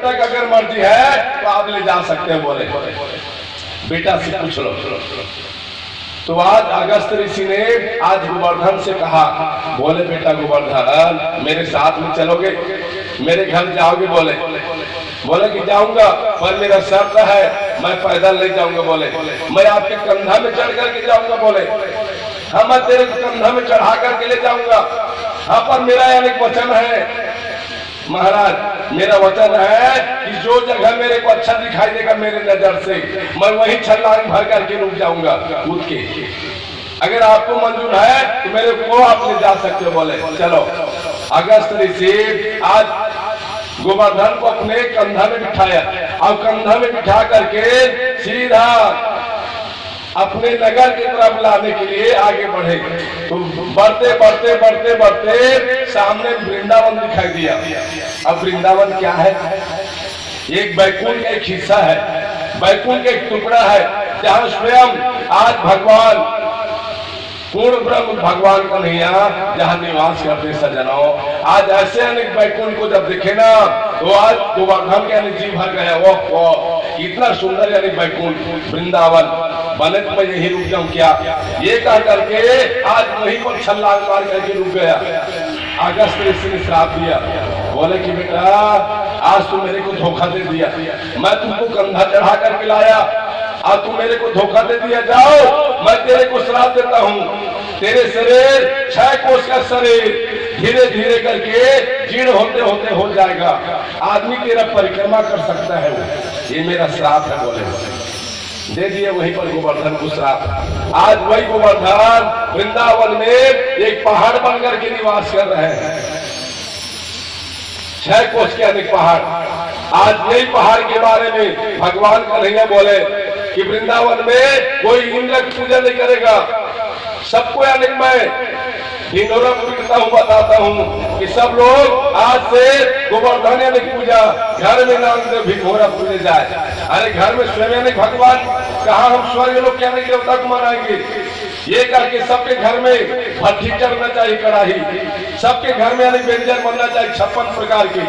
बेटा का अगर मर्जी है तो आप ले जा सकते हैं। बोले बेटा से पूछ लो। तो आज अगस्त ऋषि ने आज गोवर्धन से कहा, बोले बेटा गोवर्धन मेरे साथ में चलोगे, मेरे घर जाओगे? बोले कि जाऊंगा, पर मेरा शर्त है मैं पैदल नहीं जाऊंगा। बोले मैं आपके कंधा में चढ़ करके जाऊंगा। बोले हाँ मैं तेरे कंधा में चढ़ा करके ले जाऊंगा। हाँ पर मेरा एक वचन है महाराज, मेरा वचन है कि जो जगह मेरे को अच्छा दिखाई देगा मेरे नजर से, मैं वही छलांग भर करके रुक जाऊंगा कूद के। अगर आपको मंजूर है तो मेरे को आप ले जा सकते हो। बोले चलो। अगस्त ऋषि आज गोवर्धन को अपने कंधा में बिठाया और कंधा में बिठा करके सीधा अपने नगर की तरफ लाने के लिए आगे बढ़े। तो बढ़ते बढ़ते बढ़ते बढ़ते सामने वृंदावन दिखाई दिया। अब वृंदावन क्या है? एक बैकुंठ का एक हिस्सा है, बैकुंठ का एक टुकड़ा है जहाँ स्वयं आज भगवान पूर्ण ब्रह्म भगवान कन्हैया जहाँ निवास करते सजनों। आज ऐसे अनेक बैकुंठ को जब देखे ना तो आज गोवर्धन के यानी जी भर गया। वो इतना सुंदर यानी बैकुंठ वृंदावन बने तो मैं यही रुक जाऊं क्या? ये कह करके आज वहीं पर छलांग मार करके रुक गया। अगस्त ऋषि ने श्राप दिया, बोले कि बेटा आज तू मेरे को धोखा दे दिया, मैं तुमको कंधा चढ़ा करके लाया, आज तू मेरे को धोखा दे दिया। जाओ मैं तेरे को श्राप देता हूँ, तेरे शरीर 6 कोस का शरीर धीरे धीरे करके जीर्ण होते होते हो जाएगा, आदमी तेरा परिक्रमा कर सकता है वो, ये मेरा श्राप है। बोले दे दिए वहीं पर गोवर्धन को श्राप। आज वही गोवर्धन वृंदावन में एक पहाड़ बनकर के निवास कर रहे हैं, 6 कोस के अनेक पहाड़। आज यही पहाड़ के बारे में भगवान कन्हैया बोले कि वृंदावन में कोई इंद्र की पूजा नहीं करेगा, सबको यानी मैं बताता हूँ कि सब लोग आज से गोवर्धन यानी पूजा घर में नाम भिघोरा पूजे जाए। अरे घर में स्वयं यानी भगवान, कहा हम स्वर्ग लोग क्या नहीं देवता को मनाएंगे? ये करके सबके घर में भट्टी चढ़ना चाहिए, कड़ाही, सबके घर में यानी व्यंजन बनना चाहिए 56 प्रकार के।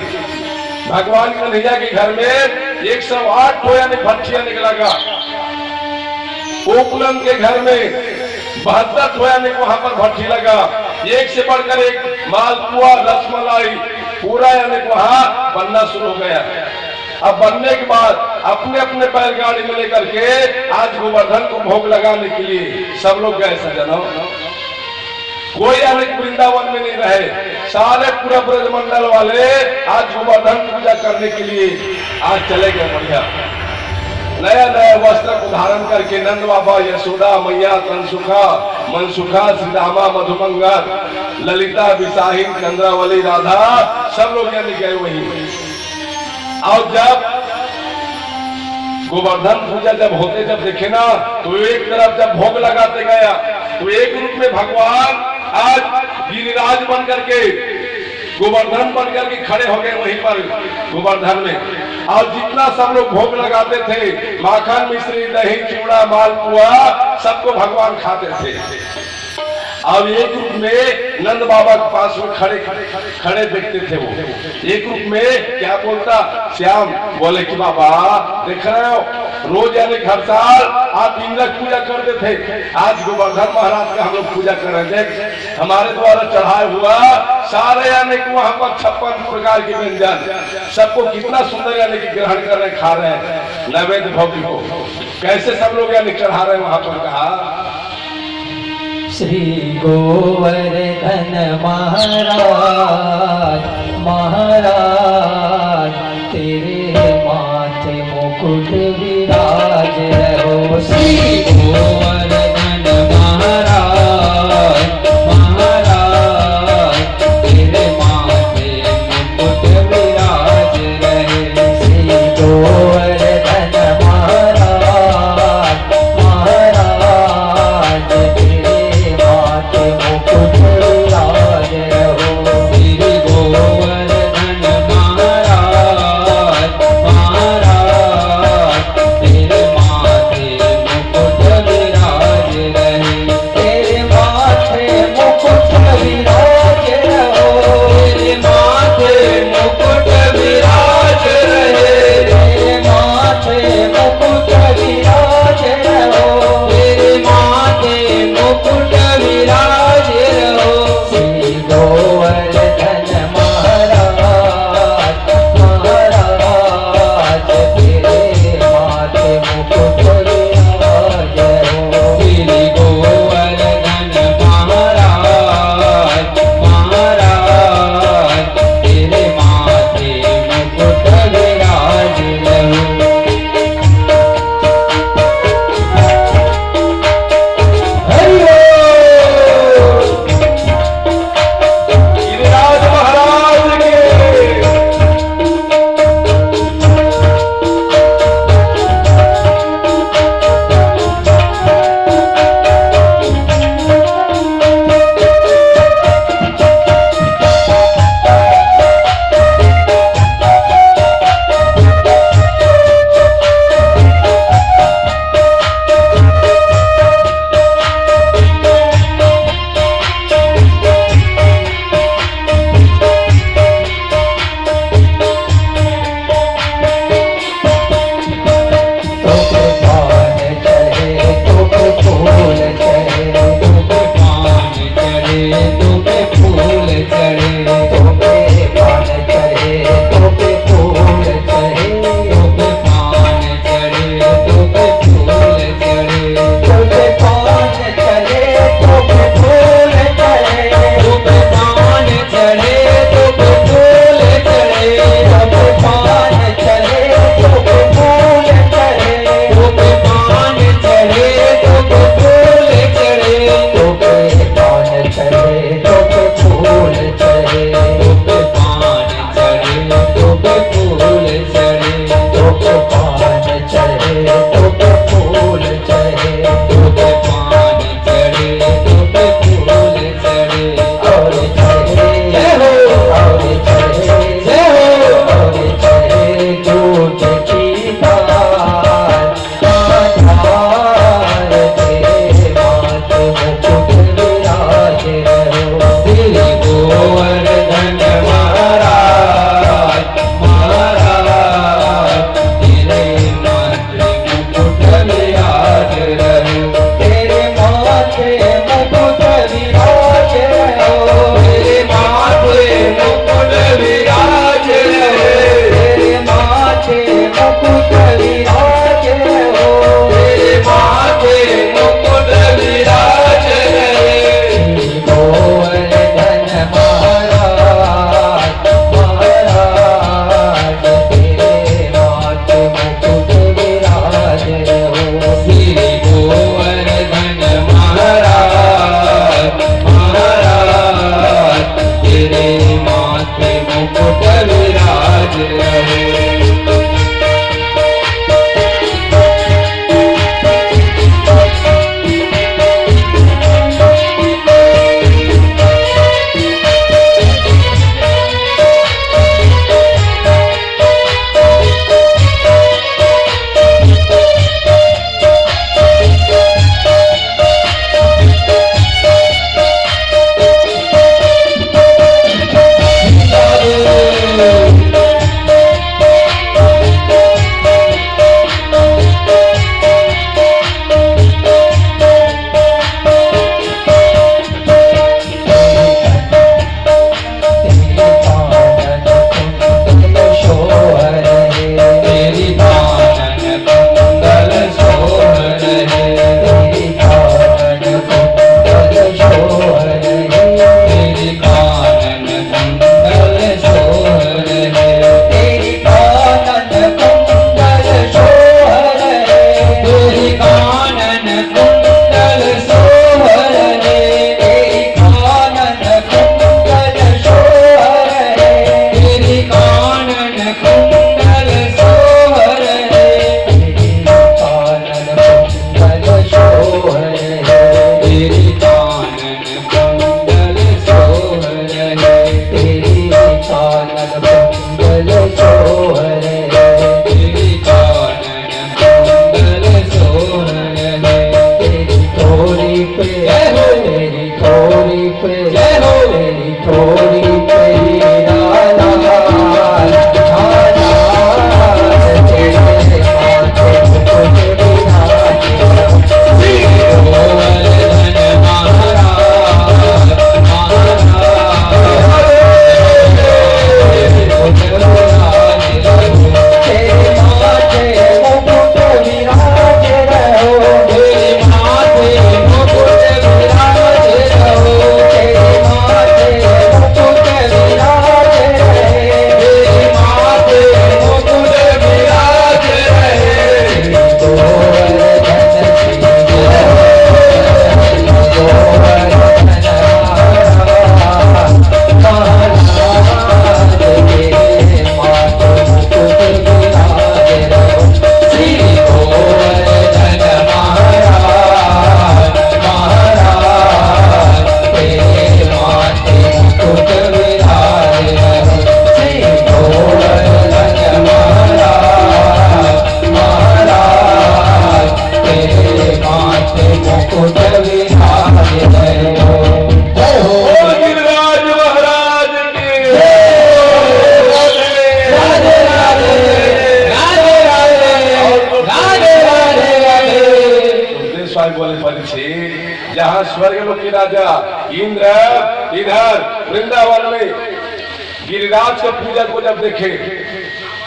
भगवान कन्हैया के घर में 108 ठो यानी भट्टियां निकलेगा। उपलन के घर में 72 ठो यानी वहां पर भट्टी लगा, एक से बढ़कर एक मालपुआ रसमलाई पूरा यानी वहां बनना शुरू हो गया। अब बनने के बाद अपने अपने बैलगाड़ी में लेकर के आज गोवर्धन को भोग लगाने के लिए सब लोग गए सजनों। कोई अनेक वृंदावन में नहीं रहे, सारे पूरा ब्रजमंडल वाले आज गोवर्धन पूजा करने के लिए आज चले गए। बढ़िया नया नया वस्त्र को धारण करके नंद बाबा, यशोदा मैया, तनसुखा, मनसुखा, श्रीरामा, मधुमंगल, ललिता, विशाहिन, चंद्रावली, राधा सब लोग यानी गए वहीं। और जब गोवर्धन पूजा जब होते जब देखे ना तो एक तरफ जब भोग लगाते गया तो एक रूप में भगवान आज गिरिराज बन करके गोवर्धन बन करके खड़े हो गए वहीं पर गोवर्धन में। और जितना सब लोग भोग लगाते थे, माखन, मिश्री, दही, चूड़ा, मालपुआ, सबको भगवान खाते थे। अब एक रूप में नंद बाबा के पास में खड़े देखते थे वो। एक रूप में क्या बोलता, श्याम बोले कि बाबा देख रहे हो रोज यानी हर साल आप इंद्र पूजा करते थे, आज गोवर्धन महाराज का हम लोग पूजा कर रहे थे, हमारे द्वारा चढ़ाया हुआ सारे यानी कि वहां पर 56 प्रकार के व्यंजन सबको कितना सुंदर यानी कि ग्रहण कर रहे, खा रहे हैं नैवेद्य भोगी को, कैसे सब लोग यानी चढ़ा रहे हैं वहां पर। कहा श्री गोवर्धन महाराज महाराज तेरे माथे मुकुट विराज रहो। श्री गोवर्धन महाराज महाराज तेरे माथे मुकुट विराज रहे। श्री गोवर्धन महाराज महाराज तेरे माथे मुकुट विराज रहो। श्री गोवर्धन महाराज महाराज तेरे माथे मुकुट बच्चे, जहाँ स्वर्ग लोक के राजा इंद्र इधर वृंदावन में गिरिराज का पूजा को जब देखे,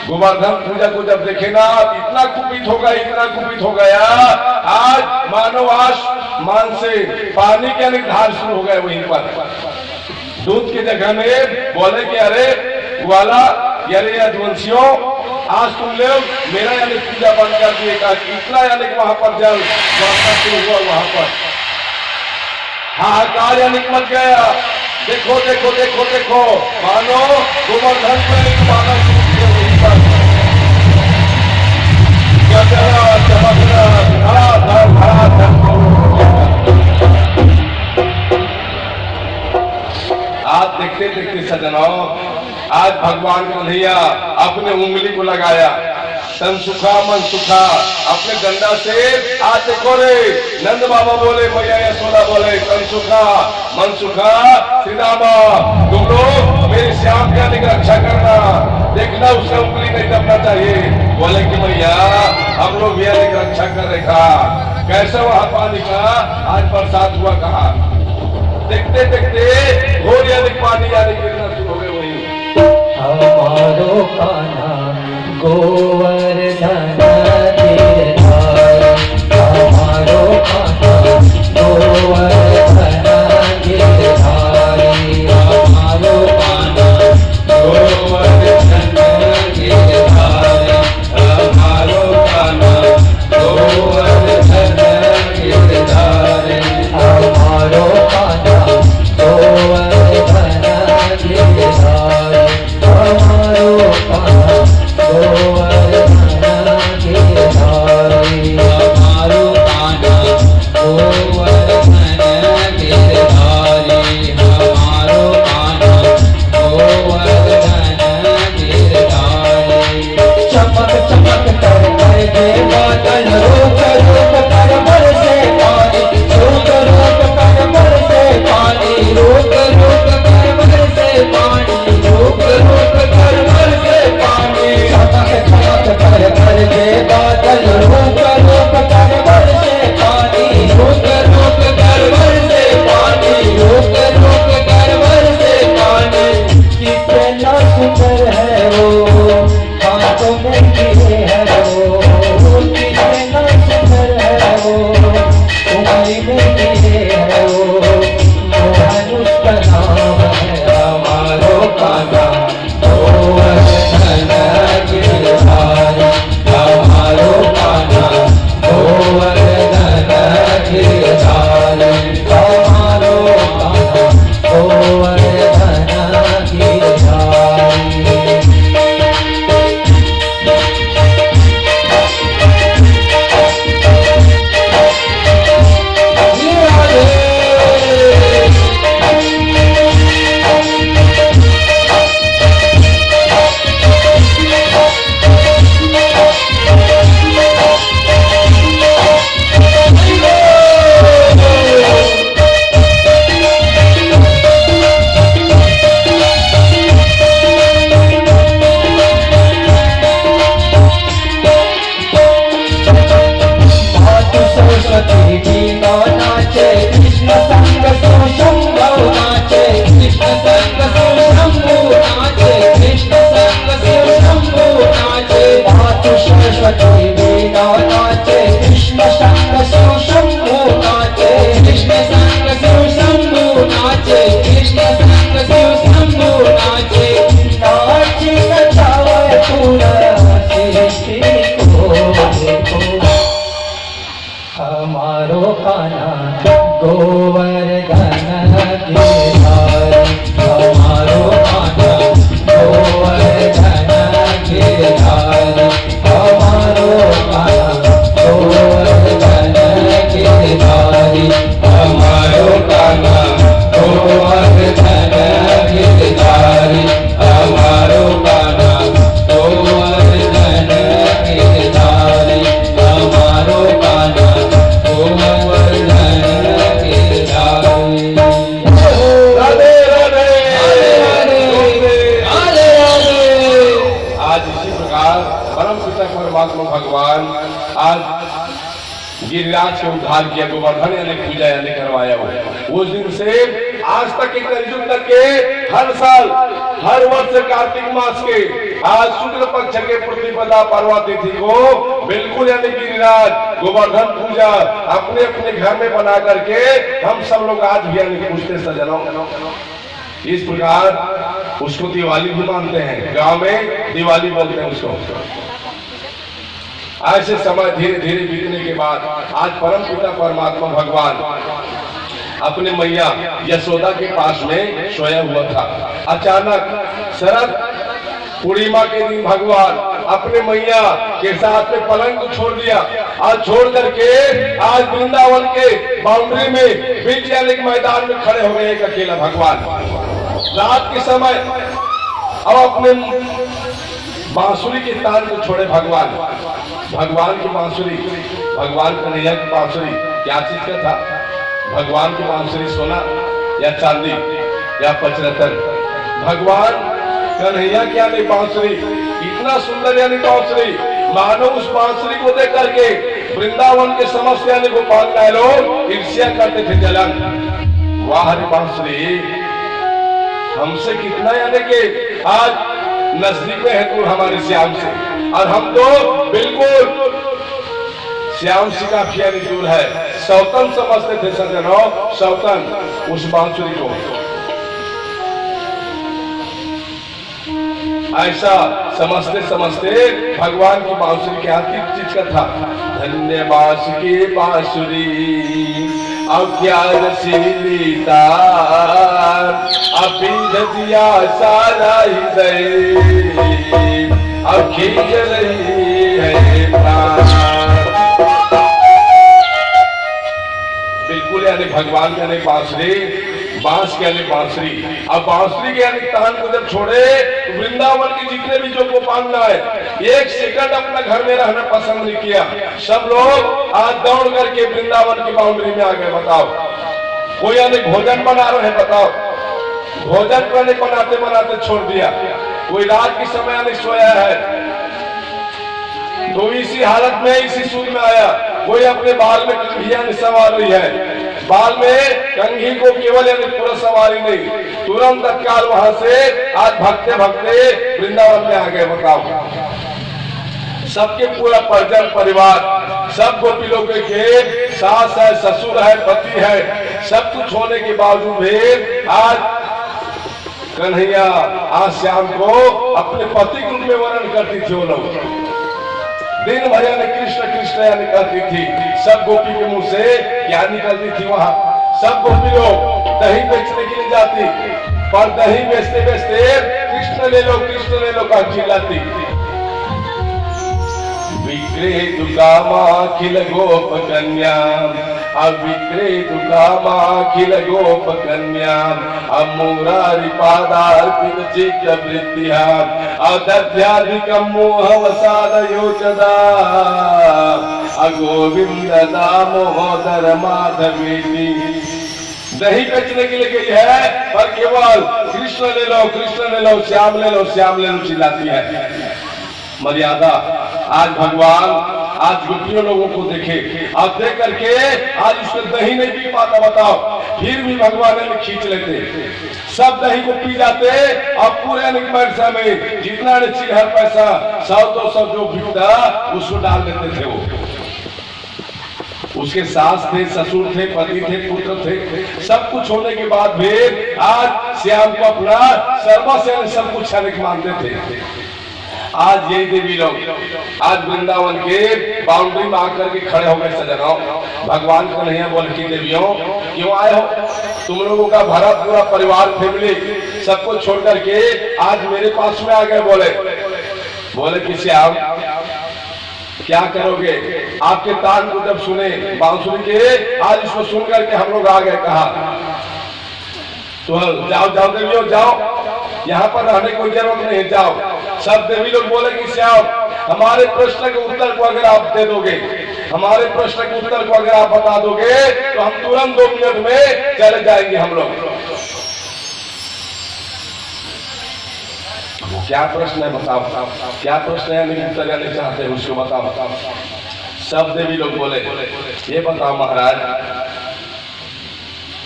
गोवर्धन पूजा को जब देखे ना, इतना कुपित हो गया, आज मानव मान से पानी के निर्धार शुरू हो गए। वहीं पर दूध की जगह में बोले कि अरे ग्वाला यानी यदुवंशियों, आज तुम लोग मेरा यानी पूजा बंद कर दिएगा। इतना यानी वहां पर जल शुरू हुआ, वहां पर हाहाकार यानी मच गया। देखो देखो देखो देखो, मानो गोवर्धन में माना शुरू किया। वहीं पर चमकना आज देखते देखते सजनों, आज भगवान कन्हैया अपने उंगली को लगाया, तन सुखा मन सुखा, अपने डंडा से आज देखो रे, नंद बाबा बोले, मैया यशोदा बोले, तन सुखा मन सुखा, श्री रामा तुम लोग मेरे श्याम की रक्षा करना, देखना उसका उंगली नहीं दबना चाहिए। बोले कि मैया हम लोग भी रक्षा कर रखा। कैसा वहां पानी का आज बरसात हुआ, कहा देखते देखते घोर यानी पानी यानी गिरना शुरू हो गए। वही हमारो कान्हा गोवर्धन गिरधारी, हमारो कान्हा गोवर्धन गिरधारी, हमारो कान्हा गोवर्धन गिरधारी, हमारो कान्हा गोवर्धन गिरधारी, हमारो कान्हा गोवर्धन गिरधारी, हमारो कान्हा गोवर्धन गिरधारी, हमारो कान्हा गोवर्धन गिरधारी, हमारो कान्हा गोवर्धन गिरधारी। चमक चमक कर जे बादल, रोक रोक कर बरसे पानी, रोक रोक कर बरसे पानी, रोक रोक कर बरसे पानी, रोक रोक कर बरसे पानी। चमक चमक कर जे बादल, रोक रोक कर बरसे पानी, रोक रोक कर बरसे पानी, रोक रोक कर बरसे पानी। कितना सुंदर है वो, हाथों में गिरे है वो, कितना सुंदर है वो, उंगली में गिरे है वो, मोहन उसका नाम है। हमारो कान्हा गोवर्धन गिरधारी, हमारो कान्हा गोवर्धन गिरधारी, हमारो कान्हा गोवर्धन गिरधारी। सरस्वती वीणा नाचे, कृष्ण संग सुशंभु नाचे, कृष्ण संग सुशंभु नाचे, कृष्ण संग सुशंभु नाचे। मातु सरस्वती वीणा नाचे, कृष्ण संग सुशंभु नाचे, कृष्ण संग सुशंभु नाचे, कृष्ण संग सुशंभु नाचे। नाच नचावे पूरा सृष्टि को देखो, हमारो कान्हा गोवर्धन गिरधारी, हमारो कान्हा गोवर्धन गिरधारी, हमारो कान्हा गोवर्धन गिरधारी, हमारो कान्हा गोवर्धन गिरधारी, हमारो कान्हा गोवर्धन गिरधारी, हमारो कान्हा गोवर्धन गिरधारी। राधे राधे राधे राधे। आज इसी प्रकार परम पिता परमात्मा भगवान आज गिरिराज के उद्धार किया, गोवर्धन यानी पूजा यानी करवाया वो। उस दिन से आज तक के कलयुग तक के हर साल हर वर्ष कार्तिक मास के आज शुक्ल पक्ष के प्रतिपदा पर्व तिथि को बिल्कुल यानी गिरिराज गोवर्धन पूजा अपने अपने घर में बना करके हम सब लोग आज भी यानी पूछते सजनों। इस प्रकार उसको दिवाली भी मानते हैं, गांव में दिवाली बोलते हैं उसको। ऐसे समय धीरे धीरे बीतने के बाद आज परम पिता परमात्मा भगवान अपने मैया यशोदा के पास में सोया हुआ था। अचानक शरद पूर्णिमा के दिन भगवान अपने मैया के साथ में पलंग को छोड़ दिया और छोड़ करके आज वृंदावन के बाउंड्री में बीच यानी मैदान में खड़े हो गए एक अकेला भगवान। रात के समय अब अपने बांसुरी के तान को छोड़े भगवान। भगवान की बांसुरी, भगवान कन्हैया की बांसुरी क्या चीज का था? भगवान की बांसुरी सोना या चांदी या पचरत्न? भगवान कन्हैया की यानी बांसुरी इतना सुंदर यानी बांसुरी, मानो उस बांसुरी को देख करके वृंदावन के समस्त यानी गोपाल का लोग ईर्ष्या करते थे, जलन। वाह बांसुरी हमसे कितना यानी कि आज नजदीक में है तू हमारे श्याम से, और हम तो बिल्कुल श्याम से काफी यानी दूर है। सौतन समझते थे सजनों, सौतन उस बांसुरी को। ऐसा समझते समझते भगवान की बांसुरी क्या चीज का था? धन्य बांस की बांसुरी अब क्या रसीली तार, अब दिया सारा हृदय अब खींच रही है प्राण। बिल्कुल यानी भगवान के यानी बांसुरी, बांस के यानी बांसुरी। अब बांसुरी के यानी तान को जब छोड़े तो वृंदावन के जितने भी जो गोपाल है एक सेकंड अपना घर में रहना पसंद नहीं किया। सब लोग आज दौड़ करके वृंदावन की बाउंड्री में आ गए। बताओ कोई यानी भोजन बना रहे हैं, बताओ भोजन करने बनाते बनाते छोड़ दिया। कोई रात के समय यानी सोया है तो इसी हालत में इसी सूद में आया। कोई अपने बाल में कंघियां सवार रही है, बाल में कंघी को केवल यानी पूरा सवारी नहीं, तुरंत तत्काल वहां से आज भगते भगते वृंदावन में आ गए। बताओ सबके पूरा परिजन परिवार, सब गोपी लोग के सास है, ससुर है, पति है, सब कुछ होने के बावजूद भी आज कन्हैया आज श्याम को अपने पति के रूप में वर्णन करती थी। वो लोग दिन भर यानी कृष्ण कृष्ण यानी कहती थी। सब गोपी के मुंह से क्या निकलती थी? वहां सब गोपी लोग दही बेचने के लिए जाती, पर दही बेचते बेचते कृष्ण ले लो का चिल्लाती। विक्रेतु कामाखिल गोप कन्या, अविक्रेतु कामाखिल गोप कन्या, अमूरारि पादार्पित चित्त वृत्तिहा, अदध्याधिकं मोहवसादयोचदा, अगोविंद दामोदर माधवेति। दही बेचने के लिए गई है पर केवल कृष्ण ले लो, श्याम ले लो चिल्लाती है। मर्यादा आज भगवान आज गोपियों लोगों को देखे, आप देख करके आज उसको दही नहीं पी पाता। बताओ फिर भी भगवान ने खींच लेते, सब दही को पी जाते। अब पूरे पैसा में जितना चिल्हर पैसा 100-200 जो बिकता उसको डाल देते थे। वो उसके सास थे, ससुर थे, पति थे, पुत्र थे, सब कुछ होने के बाद भी आज श्याम को अपना सर्वस्व सब कुछ मानते थे। आज यही देवी लोग आज वृंदावन के बाउंड्री में आकर के खड़े हो गए। सजनों भगवान को नहीं बोल की देवियों क्यों आए हो? तुम लोगों का भरा पूरा परिवार फैमिली सबको छोड़ करके आज मेरे पास में आ गए। बोले कि श्याम क्या करोगे? आपके तान को जब सुने बांसुरी के, आज इसको सुन करके हम लोग आ गए। कहा तो जाओ देवियों जाओ, यहाँ पर रहने कोई जरूरत नहीं, जाओ। सब देवी लोग बोले कि श्याम हमारे प्रश्न के उत्तर को अगर आप दे दोगे, हमारे प्रश्न के उत्तर को अगर आप बता दोगे तो हम तुरंत 2 मिनट में चले जाएंगे हम लोग। क्या प्रश्न है? बताओ क्या प्रश्न है? उत्तर देना चाहते हैं उसको बताओ। सब देवी लोग बोले ये बताओ महाराज,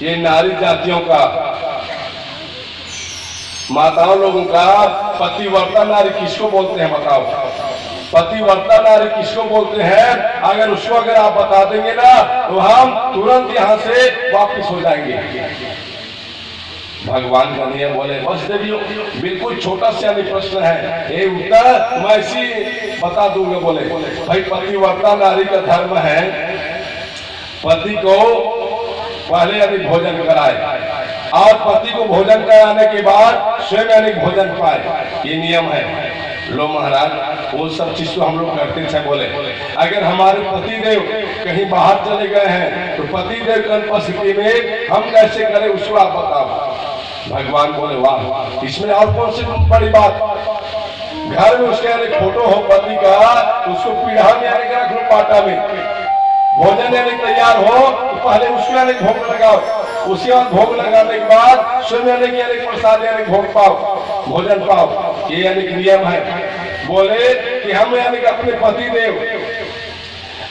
ये नारी जातियों का, माताओं लोगों का पतिव्रता नारी किसको बोलते हैं? बताओ, पतिव्रता नारी किसको बोलते हैं? अगर उसको अगर आप बता देंगे ना तो हम तुरंत यहाँ से वापस हो जाएंगे। भगवान कन्हैया बोले बस देवियों, बिल्कुल छोटा सा प्रश्न है, ये उत्तर मैं ऐसी बता दूंगा। बोले भाई पतिव्रता नारी का धर्म है पति को पहले यानी भोजन कराए और पति को भोजन कराने के बाद स्वयं यानी भोजन पाए, ये नियम है। लो महाराज, वो सब चीज तो हम लोग करते थे। बोले अगर हमारे पति देव कहीं बाहर चले गए हैं तो पति देव की अनुपस्थिति में हम कैसे करें, उसको आप बताओ। भगवान बोले वाह, इसमें और कौन सी बड़ी बात। घर में उसके एक फोटो हो पति का, उसको पीढ़ा में आने रख लो, पाटा में भोजन यानी तैयार हो तो पहले उसमें यानी भोग लगाओ, उसके बाद भोग लगाने के बाद स्वयं यानी प्रसाद यानी भोग पाओ, भोजन पाओ, ये यानी नियम है। बोले कि हम यानी अपने पति देव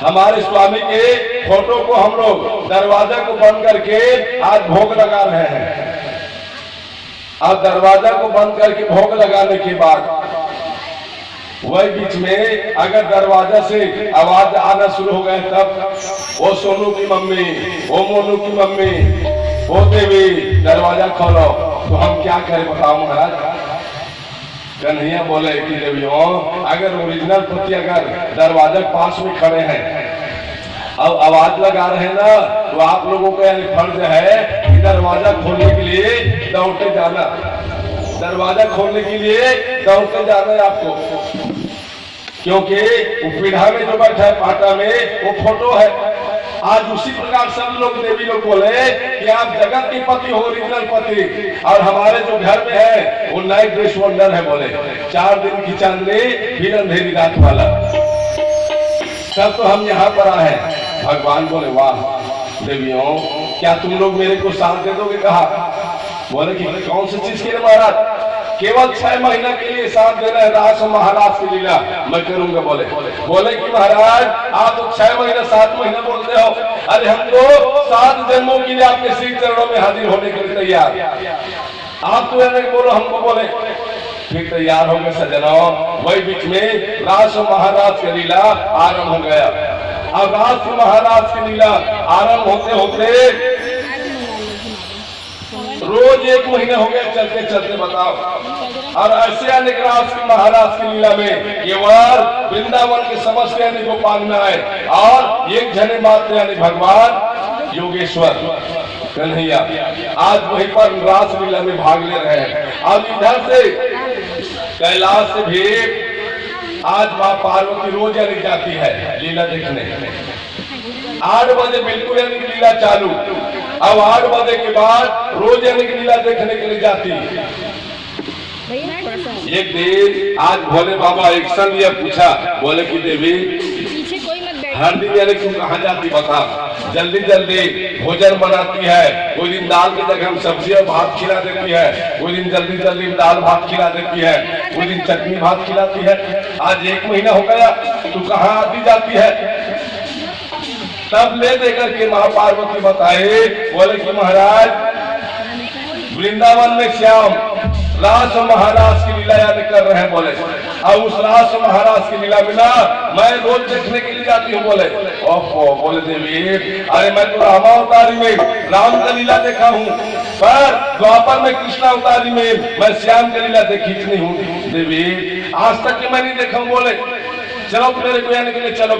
हमारे स्वामी के फोटो को हम लोग दरवाजा को बंद करके आज भोग लगा रहे हैं। अब दरवाजा को बंद करके भोग लगाने के बाद वही बीच में अगर दरवाजा से आवाज आना शुरू हो गए तब वो सोनू की मम्मी, वो मोनू की मम्मी, वो देवी दरवाजा खोलो, तो हम क्या करें बताओ महाराज। कन्हैया बोले कि देवियों, अगर ओरिजिनल पति अगर दरवाजा पास में खड़े हैं अब आवाज लगा रहे हैं ना, तो आप लोगों का यानी फर्ज है कि दरवाजा खोलने के लिए दौड़ते जाना, दरवाजा खोलने के लिए दौड़ते जाना है आपको, क्योंकि वो पीढ़ा में जो बैठा है पाटा में वो फोटो है। आज उसी प्रकार सब लोग देवी लोग बोले कि आप जगत के पति हो, ओरिजिनल पति, और हमारे जो घर में है वो नाइट ड्रेस वंडर है। बोले 4 दिन की चांदनी फिर अंधेरी रात वाला, तब तो हम यहाँ पर आए हैं। भगवान बोले वाह देवियों, क्या तुम लोग मेरे को साथ दे दोगे? कहा बोले कि कौन सी चीज के लिए महाराज? केवल 6 महीना के लिए साथ देना है, रास महाराज की लीला मैं करूंगा। बोले कि महाराज आप तो 6 महीना 7 महीना बोलते हो, अरे हम तो 7 जन्मों के लिए आपके श्री चरणों में हाजिर होने के लिए तैयार। आप तो यानी बोलो हमको, बोले फिर तैयार हो गए सजनों। वही बीच में रास महाराज की लीला आरंभ हो गया। अब रास महाराज की लीला आरंभ होते होते रोज 1 महीने हो गए चलते चलते, बताओ। और ऐसे अनेक रास की महाराज की लीला में केवल वृंदावन के समस्त यानी गोपाल में आए और एक जने मात्र यानी भगवान योगेश्वर कन्हैया आज वहीं पर रास लीला में भाग ले रहे हैं। अब इधर से कैलाश से भी आज माँ पार्वती रोज यानी जाती है लीला देखने। 8 बजे बिल्कुल यानी लीला चालू, अब 8 बजे के बाद रोज यानी लीला देखने के लिए जाती। एक दिन आज भोले बाबा एक्शन लिया, पूछा बोले कि देवी हर दिन यानी तुम कहाँ जाती बता, जल्दी जल्दी भोजन बनाती है, कोई दिन दाल की जगह हम सब्जी और भात खिला देती है, कोई दिन जल्दी जल्दी दाल भात खिला देती है, कोई दिन चटनी भात खिलाती है। आज 1 महीना हो गया तू कहाँ आती जाती है? तब ले देकर के माँ पार्वती बताए, बोले कि महाराज वृंदावन में श्याम रास महाराज की लीला यानी कर रहे हैं। बोले अब उस रास महाराज की लीला में ना मैं रोज देखने के लिए जाती हूँ। बोले ओहो, बोले देवी अरे मैं तो रामावतारी में राम का लीला देखा हूँ, पर द्वापर में कृष्णा अवतारी में मैं श्याम का लीला देखी नहीं हूँ देवी, आज तक मैं नहीं देखा हूँ। बोले चलो मेरे को यानी के लिए चलो।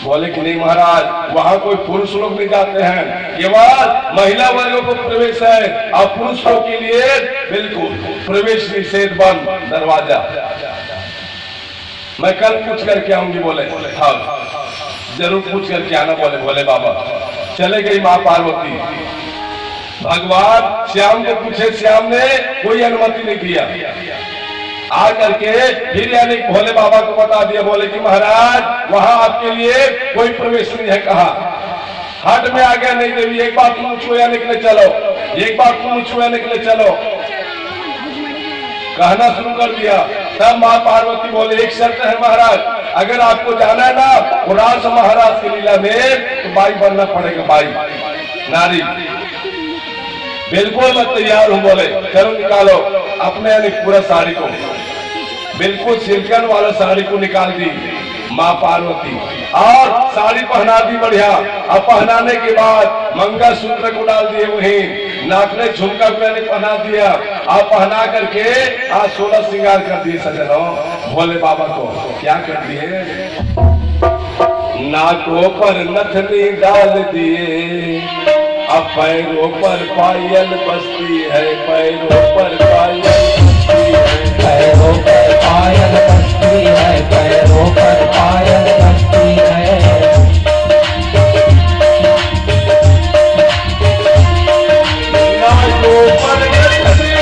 बोले कि नहीं महाराज, वहाँ कोई पुरुष लोग नहीं जाते हैं, केवल महिला वर्गों को प्रवेश है और पुरुषों के लिए बिल्कुल प्रवेश निषेध बंद दरवाजा। मैं कल पूछ करके आऊंगी। बोले हाँ जरूर पूछ करके आना। बोले बाबा। चले गई माँ पार्वती, भगवान श्याम को पूछे, श्याम ने कोई अनुमति नहीं दिया। आ करके फिर यानी भोले बाबा को बता दिया, बोले कि महाराज वहां आपके लिए कोई प्रवेश नहीं है। कहा हट में आ गया, नहीं देवी एक बार तुम छुआ निकले चलो, एक बार तुम छुआ निकले चलो, कहना शुरू कर दिया। तब माँ पार्वती बोले एक शर्त है महाराज, अगर आपको जाना है ना उरास महाराज की लीला में तो बाई बनना पड़ेगा, बाई नारी। बिल्कुल मैं तैयार हूँ। बोले चलो निकालो अपने यानी पूरा साड़ी को, बिल्कुल सिल्कन वाला साड़ी को निकाल दी माँ पार्वती और साड़ी पहना दी बढ़िया। अब पहनाने के बाद मंगलसूत्र को डाल दिए वहीं, नाक में झुमका को यानी पहना दिया। अब पहना करके आज 16 श्रृंगार कर दिए सजनों भोले बाबा को। क्या कर दिए? नाकों पर नथनी डाल दिए, अब पैरों पर पायल बसती है, पैरों पर पायल बसती है, पैरों पर पायल बसती है, पैरों पर पायल बसती है। नाकों पर नथनी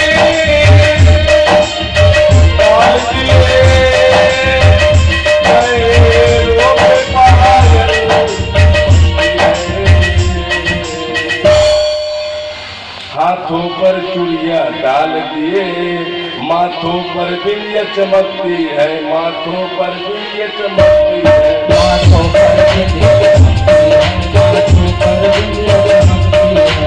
डाल दिए, पैरों पर पायल हाथों पर चूड़िया डाल दिए, माथों पर बिंदिया चमकती है, माथों पर बिंदिया चमकती है, माथों पर बिंदिया चमकती है, माथों पर बिंदिया चमकती है।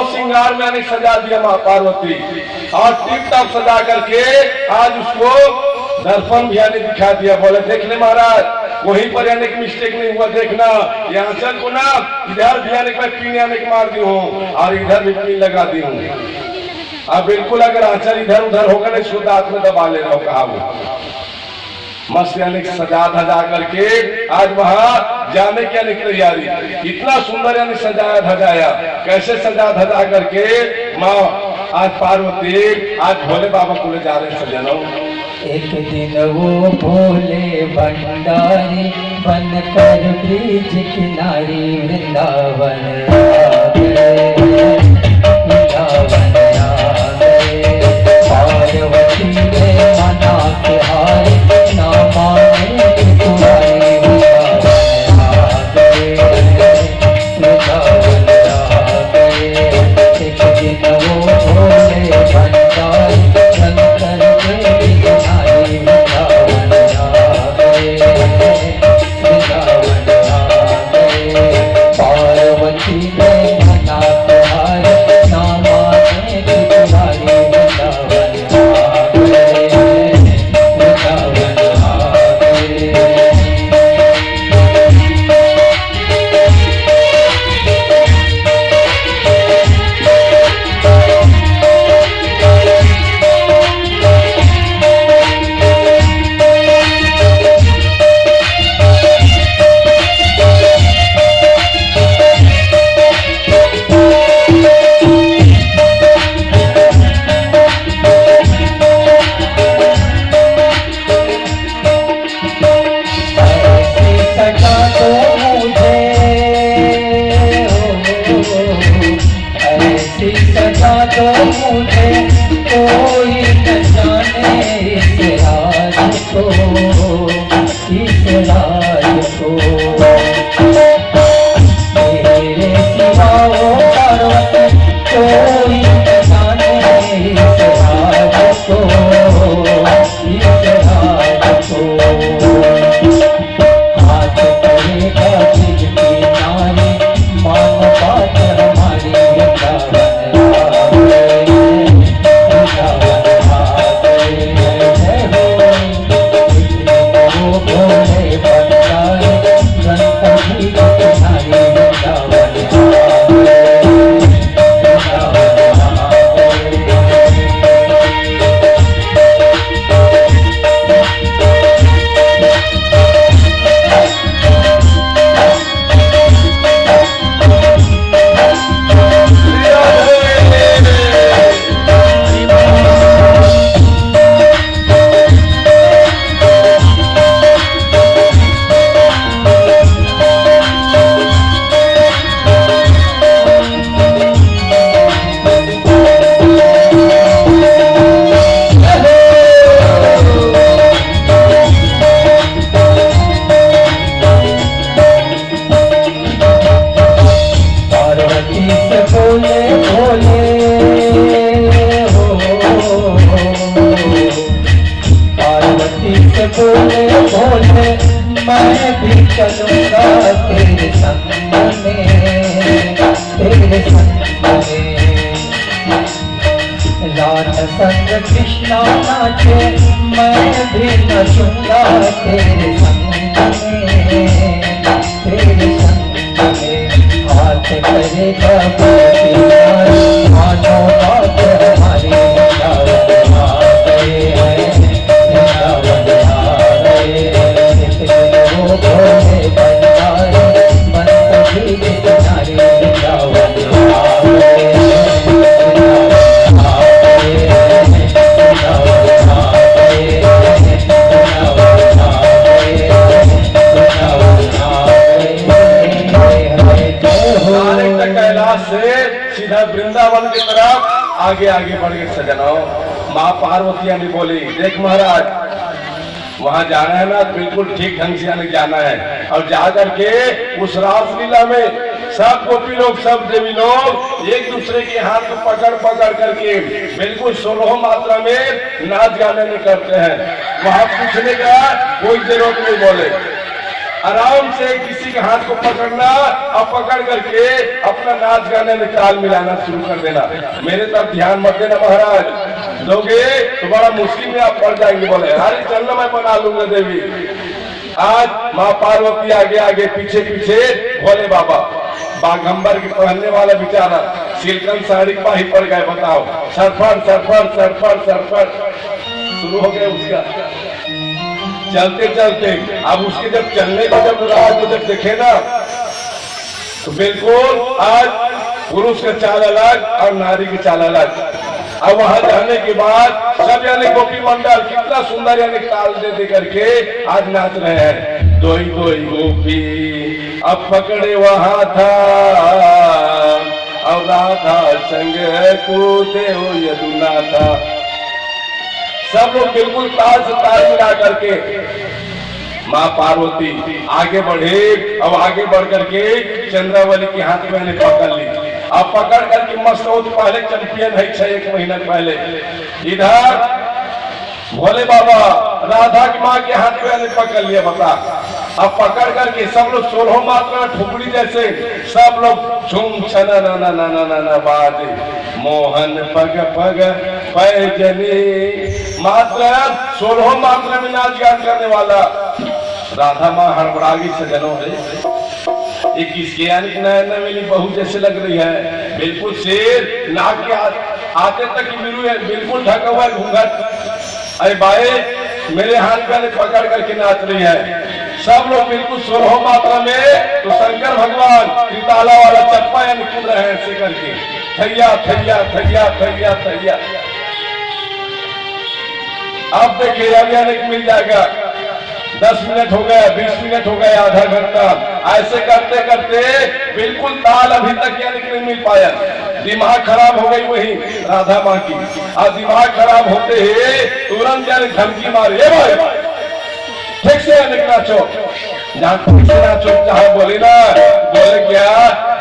श्रृंगार में सजा दिया माँ पार्वती और टिप टॉप सजा करके आज उसको दर्पण भी यानी दिखा दिया। बोले देख ले महाराज वहीं पर यानी कि मिस्टेक नहीं हुआ, देखना ये आंचल को ना इधर भी यानी मैं पिन यानी कि मार दी हूँ और इधर भी पिन लगा दी हूँ। अब बिल्कुल अगर आंचल इधर उधर होगा नहीं शुद्ध हाथ में दबा ले रहा कहा वो मस्त यानी सजा धजा करके आज वहां जाने की यानी तैयारी। इतना सुंदर यानी सजाया धजाया, कैसे सजा धजा करके माँ आज पार्वती आज भोले बाबा को ले जा रहे सजनों। एक दिन वो भोले भंडारी बनकर ब्रिज किनारी वृंदावन आ गए, वृंदावन आ गए। पार्वती ने मना के हारे ना माने तुम्हारी, वृंदावन आ गए, वृंदावन आ गए। एक दिन वो भोले भंडारी बनकर ब्रिज किनारी वृंदावन आ गए, वृंदावन आ गए। पार्वती ने मना के हारे ना माने तुम्हारी, वृंदावन आ गए, वृंदावन आ गए। ऐसी सजा दो मुझे कोई न जाने इस राज को, इस राज को। मेरे सिवा वो पार्वती कोई न जाने इस राज को, इस राज को। हाथ करेगा ब्रिज की नारी मान बात हमारी, वृंदावन आ गए, मैं भी चलूंगा तेरे संग में, तेरे संग में। राधा संग कृष्णा नाचे, मैं भी नचूंगा तेरे संग में, तेरे संग में। हाथ करेगा गोपी मानो बात हमारी, वृंदावन आ गए हैं, वृंदावन आ गए हैं। वो भोले भंडारी बंद भी किनारे, वृंदावन आ गए हैं, वृंदावन आ गए हैं, वृंदावन आ गए हैं, वृंदावन आ गए हैं, वृंदावन आ गए हैं। कैलाश से सीधा वृंदावन की तरफ आगे आगे बढ़ गए सजनाओ। माँ पार्वती ने बोली, देख महाराज वहां जाना है ना, बिल्कुल ठीक ढंग से यानी जाना है। और जा करके उस रासलीला में सब गोपी लोग, सब देवी लोग एक दूसरे के हाथ को पकड़ पकड़ करके बिल्कुल 16 मात्रा में नाच गाने में करते हैं। वहां पूछने का कोई जरूरत नहीं, बोले आराम से किसी के हाथ को पकड़ना और पकड़ करके अपना नाच गाने में ताल मिलाना शुरू कर देना। मेरे तरफ ध्यान मत देना महाराज, दोगे तो बड़ा मुश्किल में आप पड़ जाएंगे। बोले अरे चलना मैं बना लूंगा देवी। आज माँ पार्वती आगे आगे पीछे पीछे भोले बाबा, बागंबर के पहनने वाला बेचारा सिल्कन साड़ी पा ही पड़ गए। बताओ, सरफर सरफर सरफर सरफर शुरू हो गया उसका। चलते चलते अब उसके जब चलने का जब राज को जब देखे ना, तो बिल्कुल आज पुरुष का चाल अलग और नारी की चाल अलग। अब वहां जाने के बाद सब यानी गोपी मंडल कितना सुंदर यानी ताल दे दे करके आज नाच रहे हैं। दोई दोई गोपी अब पकड़े वहां था, और राधा संग कूदे हो यदुना था। सब लोग बिल्कुल ताल से ताल मिला करके माँ पार्वती आगे बढ़े। अब आगे बढ़ करके चंद्रावली के हाथ में मैंने पकड़ ली। अब पकड़ करके मस्त हो, पहले चैंपियन है 6 महीना पहले। इधर भोले बाबा राधा की माँ के हाथ में पकड़ लिया। बता, अब पकड़ करके सब लोग 16 मात्रा ठुकड़ी जैसे सब लोग झूम छना ना ना ना ना ना ना बाजे, मोहन पग पग पैजनी मात्रा 16 मात्रा में नाच गान करने वाला। राधा माँ हड़बड़ागी सजनों है, ये किसके यानी नैना मेरी बहू जैसे लग रही है। बिल्कुल शेर नाक के आते तक ही बिल्कुल ढका हुआ घूंघट। अरे बाए मेरे हाथ में पकड़ करके नाच रही है। सब लोग बिल्कुल 16 मात्रा में। तो शंकर भगवान त्रिताला वाला चप्पा यानी कूद रहे हैं ऐसे करके, थैया थैया थैया थैया थैया। अब देखिए अब यानी मिल जाएगा 10 मिनट हो गया, 20 मिनट हो गया, आधा घंटा। ऐसे करते करते बिल्कुल ताल अभी तक यानी नहीं मिल पाया। दिमाग खराब हो गई वही राधा माँ की। और दिमाग खराब होते ही तुरंत यानी धमकी मारी, ठीक से नाचो, जहाँ ठीक से नाचो। चाहे बोले ना, बोले क्या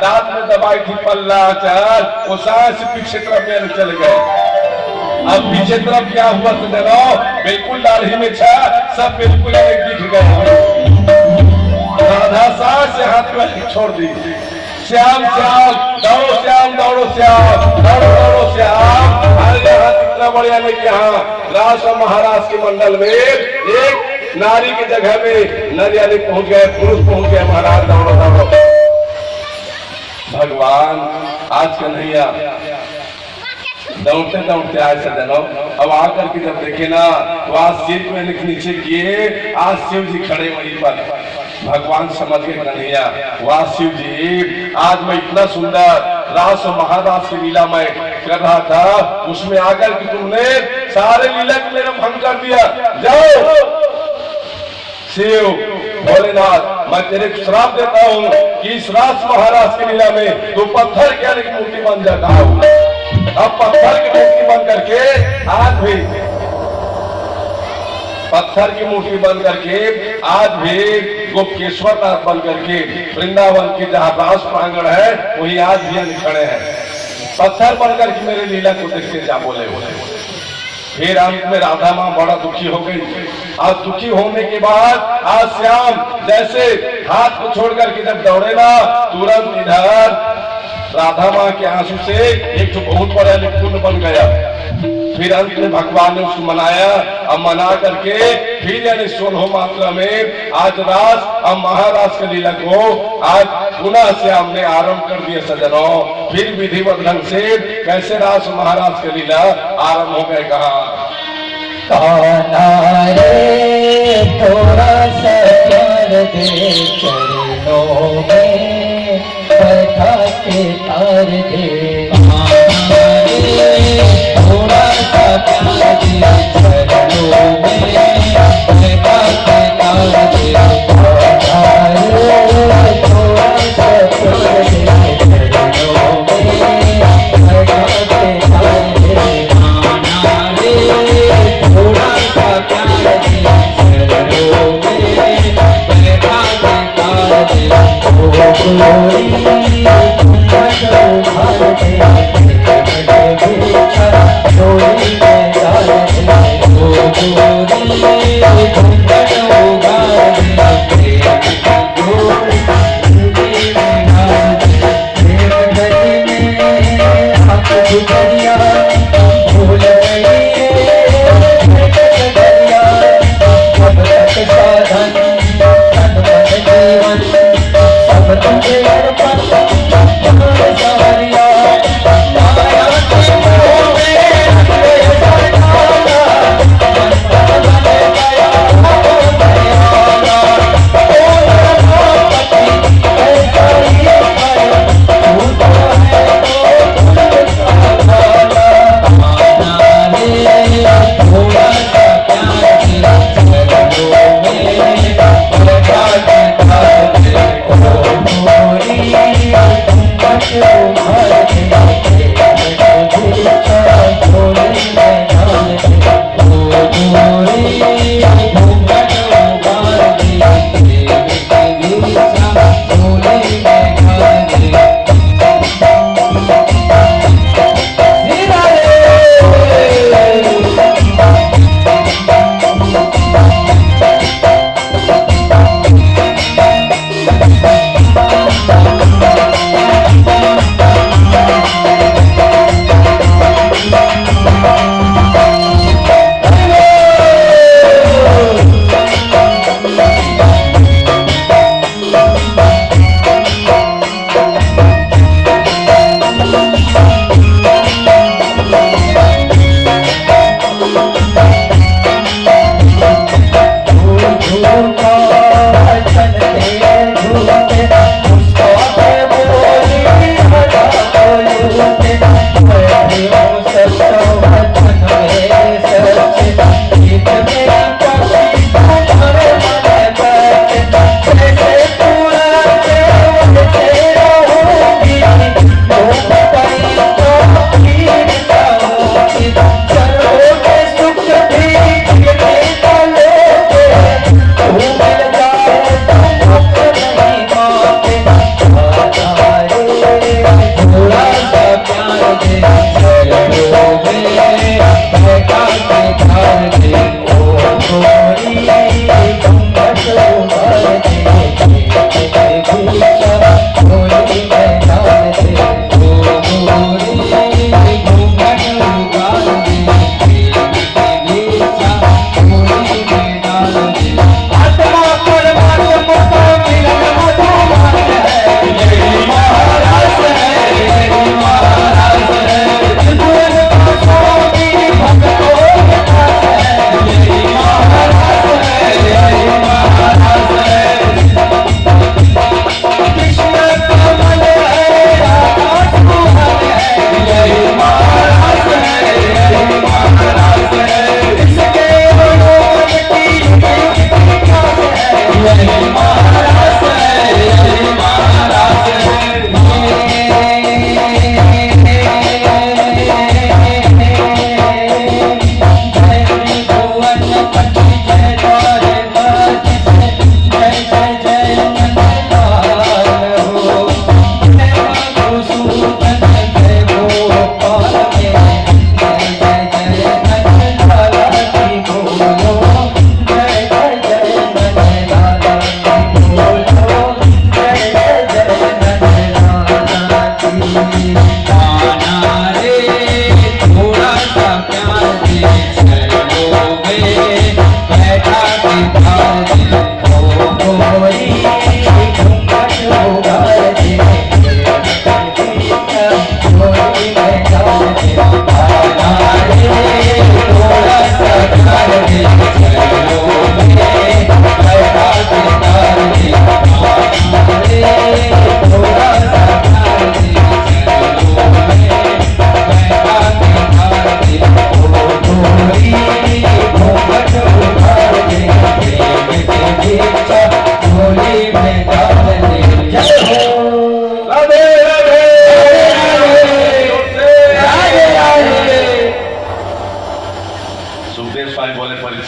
दांत में दबाई थी पल्ला चल, वो सांस पीछे तरफ में चले गए। अब पीछे तरफ क्या हुआ तो जनाओ, बिल्कुल लाठी में छा सब बिल्कुल दिख गए। राधा सांस से हाथ में छोड़ दी। श्याम श्याम दौड़ो, श्याम दौड़ो, श्याम दौड़ो दौड़ो श्याम। हर यहाँ इतना बढ़िया नहीं कि यहाँ राज और महाराज के मंडल में एक नारी की जगह में नर यानी पहुंच गए, पुरुष पहुंच गए। महाराज दौड़ो दौड़ो। भगवान आज कन्हैया दौड़ते दौड़ते आए सजनों। अब आकर के जब देखे ना, तो आज सिर में नीचे किए, आज शिव जी खड़े वहीं पर। भगवान समझ के कन्हैया, वाह शिव जी, आज मैं इतना सुंदर रास और महारास की लीला मैं कर रहा था, उसमें आकर के तुमने सारे लीला को मेरा भंग कर दिया। जाओ शिव भोलेनाथ, मैं तेरे को श्राप देता हूँ कि इस रास महाराज की लीला में तू पत्थर के मूर्ति बन जाता हूँ। अब पत्थर की मूर्ति बन करके आज भी पत्थर की मूर्ति बन करके आज भी गोपकेश्वर नाथ बन करके वृंदावन की जहाँ रास प्रांगण है वही आज भी खड़े हैं। पत्थर बनकर के मेरे लीला को देखते जा। बोले बोले बोले। राधा सांस से हाथ में पकड़ लिया। अब पकड़ करके फिर अंत में राधा माँ बड़ा दुखी हो गई। आज दुखी होने के बाद आज श्याम जैसे हाथ को छोड़कर के जब दौड़े ना, तुरंत इधर राधा माँ के आंसू से एक तो बहुत बड़ा पुण्य बन गया। फिर अंत में भगवान ने उसको मनाया। अब मना करके फिर यानी 16 मात्रा में आज रास अब महाराज के लीला को आज पुनः से हमने आरंभ कर दिया सजनों। फिर विधिवत ढंग से कैसे रास महाराज के लीला आरंभ हो गए। कहा कान्हा रे थोड़ा सा प्यार दे, चरणों में बैठा के तार दे। कान्हा रे थोड़ा सा प्यार दे, चरणों में बैठा के तार दे। कान्हा रे थोड़ा सा प्यार दे, चरणों में बैठा के तार दे। कान्हा रे थोड़ा सा प्यार दे, चरणों में बैठा के तार दे। ओ गोरी उधार दे, बड़े बिछा डोली में डाल दे।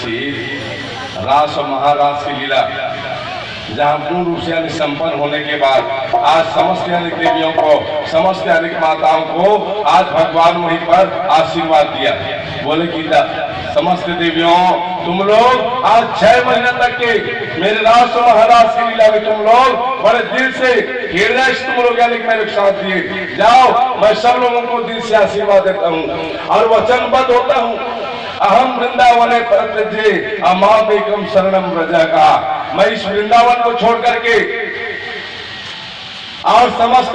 ऋषि, रास और महारास की लीला जहाँ पूर्ण रूप से यानी संपन्न होने के बाद आज समस्त अनेक देवियों को, समस्त अनेक माताओं को आज भगवान वहीं पर आशीर्वाद दिया। बोले गीता, समस्त देवियों तुम लोग आज 6 महीने तक के मेरे रास और महारास की लीला में तुम लोग बड़े दिल से हृदय से तुम लोग यानी मेरे साथ दिए जाओ। मैं सब लोगों को दिल से आशीर्वाद देता हूँ और वचनबद्ध होता हूँ। अहम वृंदावन प्रत्यजे अमामेकम शरणम व्रज का, मैं इस वृंदावन को छोड़ करके और समस्त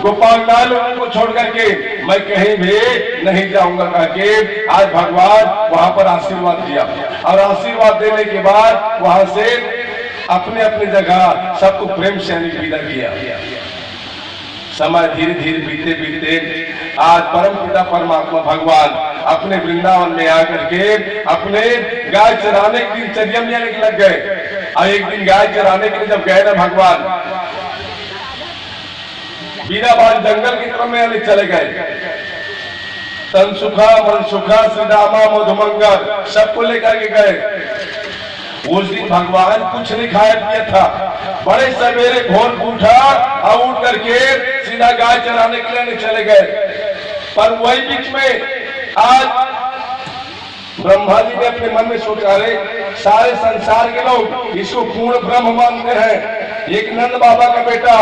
गोपाल लोगों को छोड़ करके मैं कहीं भी नहीं जाऊंगा करके आज भगवान वहां पर आशीर्वाद दिया। और आशीर्वाद देने के बाद वहां से अपने अपने जगह सबको प्रेम से विदा किया। समय धीरे धीरे बीते बीते आज परम पिता परमात्मा भगवान अपने वृंदावन में आकर के अपने गाय चराने की दिनचर्या में लग गए। और एक दिन गाय चराने के लिए जब गए ना भगवान, बीराबान जंगल की तरफ में चले गए। तन सुखा मन सुखा श्रीदामा मधुमंगल सबको लेकर के गए। उस दिन भगवान कुछ नहीं खाया पिया था। बड़े सवेरे भोर उठा और उठ करके सीधा गाय चराने के लिए चले गए। पर वही बीच में आज ब्रह्मा जी ने अपने मन में सोचा, रहे सारे संसार के लोग इसको पूर्ण ब्रह्म मानते हैं। एक नंद बाबा का बेटा,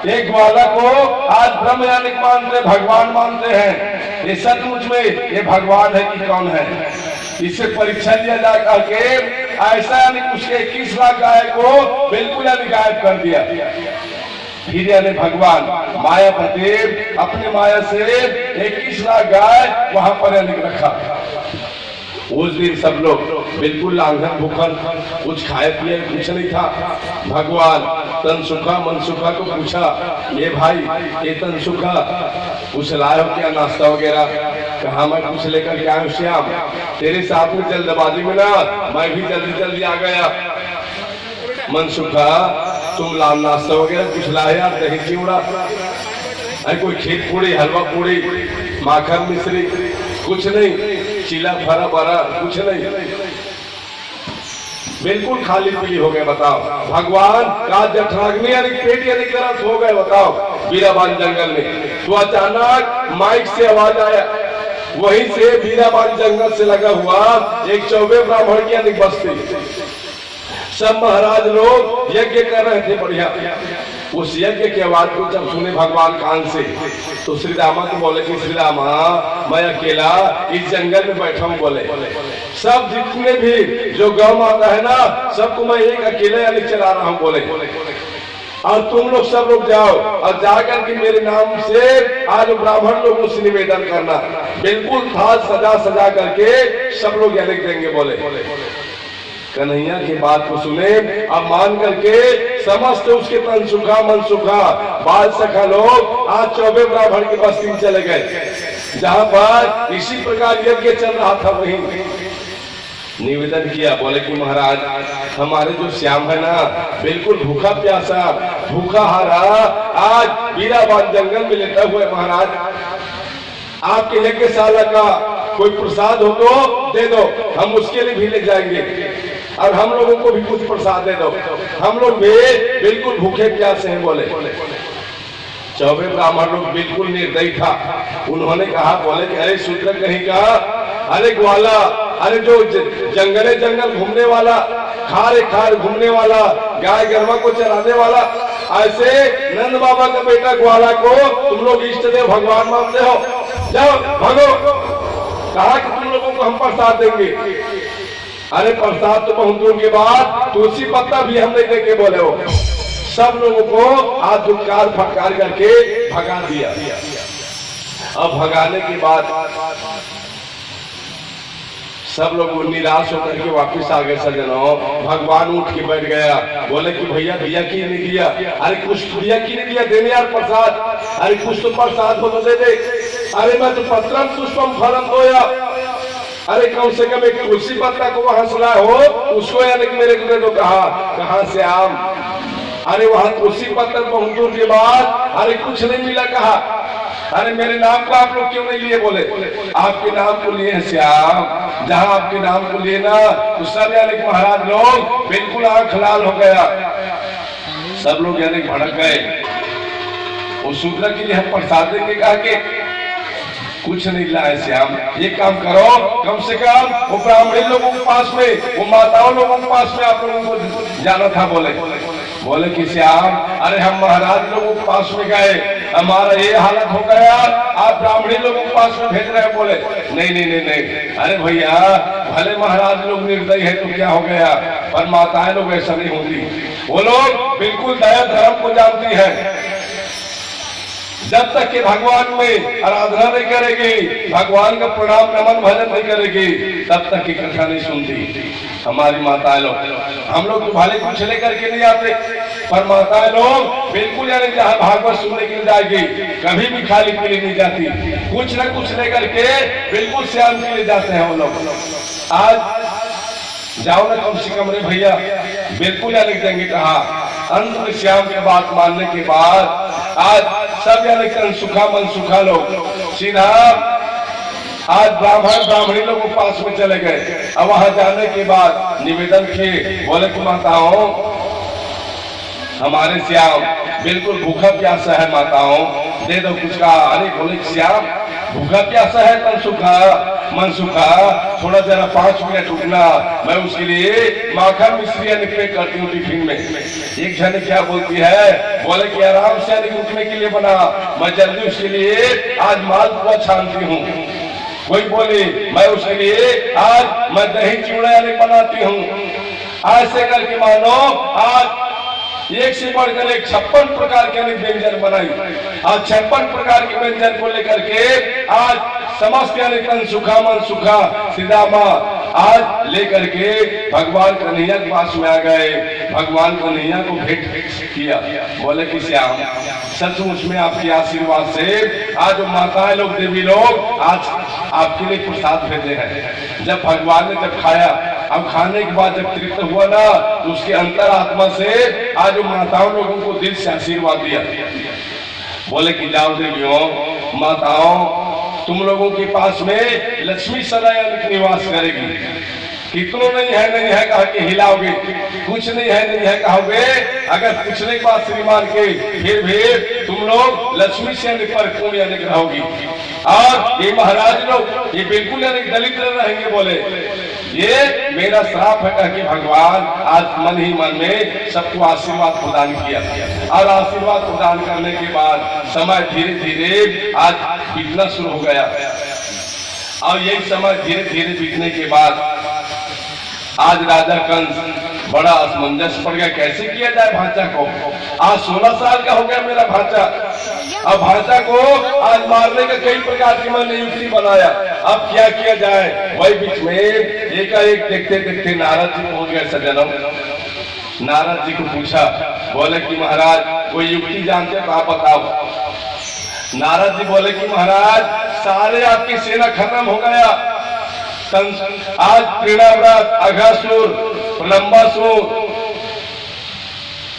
एक ग्वाला को आज ब्रह्म यानी मानते, भगवान मानते हैं। ये सचमुच में ये भगवान है कि कौन है, इससे परीक्षा लिया जा करके ऐसा यानी उसके 21 लाख गाय को बिल्कुल यानी गायब कर दिया। फिर यानी भगवान मायापति अपने माया से 21 लाख गाय वहां पर यानी रखा। उस दिन सब लोग बिल्कुल लांघन भूखन, कुछ खाए पिए कुछ नहीं था। भगवान तन सुखा मन सुखा को पूछा, ये भाई ये तन सुखा कुछ लाए हो क्या नाश्ता वगैरह? कहा मैं कुछ लेकर के आया श्याम, तेरे साथ में जल्दबाजी में ना मैं भी जल्दी जल्दी आ गया। मन सुखा तुम लाल नाश्ता वगैरह कुछ लाए यार, दही चिवड़ा, कोई खीर पूड़ी हलवा पूड़ी माखन मिश्री कुछ नहीं, चीला फरा बरा कुछ नहीं, बिल्कुल खाली पीली हो गए। बताओ भगवान का जठराग्नि यानी पेट यानी तरह हो गए। बताओ बीराबान जंगल में तो अचानक माइक से आवाज आया। वहीं से बीराबान जंगल से लगा हुआ एक चौबे ब्राह्मण की यानी बस्ती, सब महाराज लोग यज्ञ कर रहे थे बढ़िया। उस यज्ञ की आवाज को जब सुने भगवान कान से तो श्री रामा को बोले कि श्री रामा मैं अकेला इस जंगल में बैठा हूँ। बोले सब जितने भी जो गौ माता है ना सबको मैं एक अकेले यानी चला रहा हूँ। बोले और तुम लोग सब लोग जाओ और जाकर के मेरे नाम से आज ब्राह्मण लोगों से निवेदन करना, बिल्कुल था सजा सजा करके सब लोग यानी देंगे। बोले कन्हैया की बात को सुने अब मान करके समस्त उसके तन सुखा मन सुखा बाल सखा लोग आज चौबे ब्राह्मण की बस्ती में चले गए, जहां पर इसी प्रकार यज्ञ चल रहा था। वहीं निवेदन किया, बोले कि महाराज हमारे जो श्याम है ना बिल्कुल भूखा प्यासा भूखा हारा आज बीराबान जंगल में लेटा हुआ है। महाराज आपके यज्ञशाला का कोई प्रसाद हो तो दे दो, हम उसके लिए भी ले जाएंगे और हम लोगों को भी कुछ प्रसाद दे दो, हम लोग भी बिल्कुल भूखे प्यासे हैं। बोले चौबे ब्राह्मण लोग बिल्कुल निर्दयी था। उन्होंने कहा, बोले कि अरे शूद्र कहीं का, अरे ग्वाला, अरे जो जंगले जंगल घूमने वाला, खारे खार घूमने वाला, गाय गरवा को चराने वाला, ऐसे नंद बाबा का बेटा ग्वाला को तुम लोग इष्ट देव भगवान मानते हो, जाओ भागो। कहा कि तुम लोगों को हम प्रसाद देंगे। अरे प्रसाद तो बहुत दूर के बाद तुलसी पत्ता भी हम नहीं देंगे। बोले हो सब लोगों को आज दुत्कार फटकार करके भगा दिया। अब भगाने के बाद सब लोग निराश होकर के वापिस आ गए। सजनों भगवान उठ के बैठ गया, बोले कि भैया दिया कि नहीं दिया? अरे कुछ दिया कि नहीं दिया? देने यार प्रसाद, अरे कुछ तो प्रसाद हो तो दे दे। अरे मैं तो पत्रम पुष्पम फलम होया, अरे कम से कम एक तुलसी पत्ता को वहां सुना हो उसको यानी कि मेरे को दे दो। कहाँ से आम? अरे वहां तुलसी पत्ता बहुत दूर के बाद, अरे कुछ नहीं मिला। कहा अरे मेरे नाम को आप लोग क्यों नहीं लिए? बोले आपके नाम को लिए हैं श्याम। जहां आपके नाम को लिए ना तो सब यानी महाराज लोग बिल्कुल आंख लाल हो गया, सब लोग यानी भड़क गए। उस शूद्र के लिए हम प्रसाद देंगे कहा के कुछ नहीं लाए श्याम। ये काम करो, कम से कम वो ब्राह्मणी लोगों के पास में, वो माताओं लोगों के पास में आप लोगों को जाना था। बोले कि श्याम अरे हम महाराज लोगों के पास में गए, हमारा ये हालत हो गया, आप ब्राह्मणी लोगों के पास में भेज रहे हैं। बोले नहीं नहीं नहीं नहीं, अरे भैया भले महाराज लोग निर्दयी है तो क्या हो गया, पर माताएं लोग ऐसा नहीं होती। वो लोग बिल्कुल दया धर्म को जानती है। जब तक कि भगवान में आराधना नहीं करेगी, भगवान का प्रणाम नमन भजन नहीं करेगी, तब तक की कथा नहीं सुनती हमारी माताएं लोग। हम लोग तो भले कुछ लेकर के नहीं आते, पर माताएं लोग बिल्कुल यानी जहाँ भागवत सुनने के लिए जाएगी कभी भी खाली के लिए नहीं जाती, कुछ न कुछ लेकर के बिल्कुल श्याम के लिए जाते हैं वो लोग। आज जाओ ना कम से कम रे भैया, बिल्कुल यानी देंगे कहा। अंत में श्याम की बात मानने के बाद आज सब यानी तन सुखा मन सुखा लोग सीधा आज ब्राह्मण ब्राह्मणी लोग पास में चले गए। अब वहां जाने के बाद निवेदन किए, बोले कि माताओं हमारे श्याम बिल्कुल भूखा प्यासा है, माताओं दे दो कुछ का। अरे बोले श्याम भूखा प्यासा है, तन सुखा मन सुखा, थोड़ा जरा 5 मिनट रुकना, मैं उसके लिए माखन मिश्री निकले करती हूँ टिफिन में। एक जन क्या बोलती है, बोले कि आराम से रुकने के लिए बना, मैं जल्दी उसके लिए आज मालपुआ छानती हूँ। कोई बोले मैं उसके लिए आज मैं दही चूड़ा बनाती हूँ। ऐसे करके मानो आज एक से बढ़कर एक 56 प्रकार के व्यंजन बनाई। आज 56 प्रकार के व्यंजन को लेकर के आज समस्त यानी तन सुखा मन सुखा सीधामा आज लेकर के भगवान कन्हैया के पास में आ गए। भगवान कन्हैया को भेंट किया, बोले कि श्याम सचमुच में आपके आशीर्वाद से आज माताएं लोग देवी लोग आज आपके लिए प्रसाद भेजे हैं। जब भगवान ने जब खाया, अब खाने के बाद जब तृप्त हुआ ना तो उसके अंतर आत्मा से आज माताओं लोगों को दिल से आशीर्वाद दिया। बोले कि जाओ देवियों माताओं तुम लोगों के पास में लक्ष्मी सदा निवास करेगी। कितनों नहीं है कहा के हिलाओगे, कुछ नहीं है कहोगे, अगर पूछने के बाद श्रीमान के फिर भी तुम लोग लक्ष्मी से परिपूर्ण यानी रहोगी। और ये महाराज लोग ये बिल्कुल यानी दलित रहेंगे। बोले ये मेरा श्राप है कि भगवान आज मन ही मन में सबको आशीर्वाद प्रदान किया, और आशीर्वाद प्रदान करने के बाद समय धीरे धीरे आज बीतना शुरू हो गया। और यही समय धीरे धीरे बीतने के बाद आज राजा कंस बड़ा असमंजस पड़ गया, कैसे किया जाए भांचा को। आज 16 साल का हो गया मेरा भांचा, अब भांचा को आज मारने का कई प्रकार की मैंने युक्ति बनाया, अब क्या किया जाए। वही बीच में एकाएक देखते देखते नारद जी पहुंच गए सज्जनों। नारद जी को पूछा, बोले कि महाराज कोई युक्ति जानते तो आप बताओ। नारद जी बोले कि महाराज सारे आपकी सेना खत्म हो गया, आज क्रीड़ाव्रत अघासुर प्रलंबासुर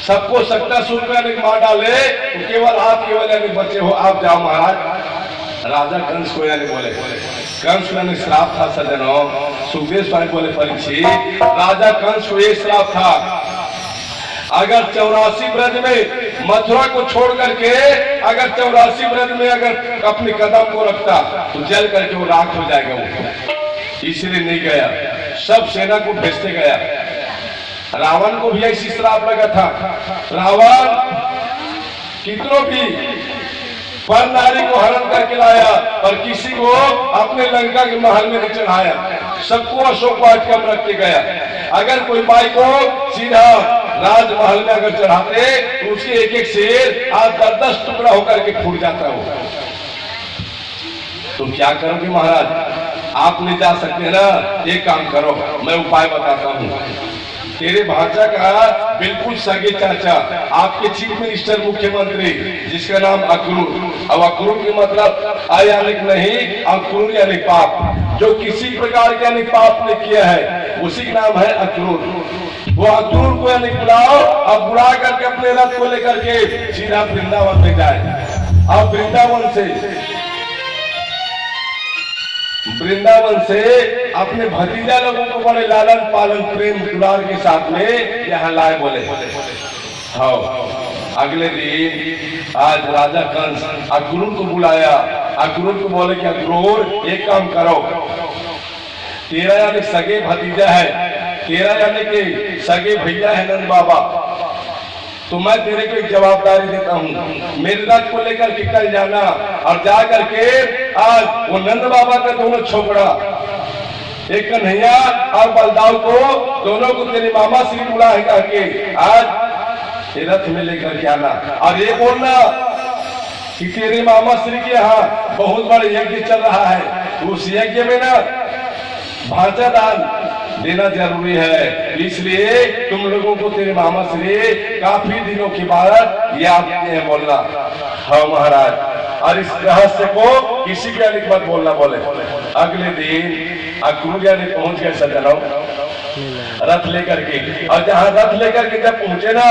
सबको सक्तासुर में मार डाले, तो केवल आप केवल बचे हो, आप जाओ महाराज। राजा कंस को बोले, कंस में श्राप था सज्जनों। सुखदेव स्वामी बोले परीक्षित राजा कंस को एक श्राप था, अगर 84 ब्रज में मथुरा को छोड़ करके अगर 84 ब्रज में अगर अपने कदम को रखता तो जल करके वो राख हो जाएगा वो, इसलिए नहीं गया, सब सेना को भेजते गया। रावण को भी ऐसी श्राप लगा था, रावण कितनों भी पर नारी को हरण करके लाया पर किसी को अपने लंका के महल में नहीं चढ़ाया, सबको अशोक वाटिका में रख के गया। अगर कोई माई को सीधा राजमहल में अगर चढ़ाते तो उसके एक एक शेर आज 10-10 टुकड़ा होकर के फूट जाता हो। तो क्या करोगे महाराज, आप नहीं जा सकते ना, एक काम करो मैं उपाय बताता हूँ। तेरे भांजा का बिल्कुल सगे चाचा आपके चीफ मिनिस्टर मुख्यमंत्री जिसका नाम अक्रूर, अब अक्रूर की मतलब अयानिक नहीं, अक्रूर यानी पाप, जो किसी प्रकार के यानी पाप ने किया है उसी का नाम है अक्रूर। वो अक्रूर को यानी बुलाओ, अब बुला करके अपने रथ को लेकर के सीधा वृंदावन में जाए। अब वृंदावन से अपने भतीजा लोगों को बड़े लालन पालन प्रेम दुलार के साथ में यहाँ लाए। बोले हाँ, अगले दिन आज राजा कंस अक्रूर को बुलाया। अक्रूर को बोले कि अक्रूर एक काम करो, तेरा यानी सगे भतीजा है, तेरा यानी कि सगे भैया है नंद बाबा, तो मैं तेरे को एक जवाबदारी देता हूँ। मेरे रथ को लेकर के कल जाना और जा करके आज वो नंद बाबा का दोनों छोकरा, एक कन्हैया और बलदाव को, दोनों को तेरे मामा श्री बुला है करके आज रथ में लेकर के आना। और ये बोलना कि तेरे मामा श्री के यहाँ बहुत बड़ा यज्ञ चल रहा है, उस यज्ञ में ना भांचा दान देना जरूरी है, इसलिए तुम लोगों को तेरे मामा श्री काफी दिनों के बाद याद किए हैं। बोलना हाँ महाराज, और इस रहस्य को किसी के आने मत बोलना। बोले अगले दिन अक्रूर ने पहुंच गए सजनों रथ लेकर के, और जहां रथ लेकर के जब पहुंचे ना,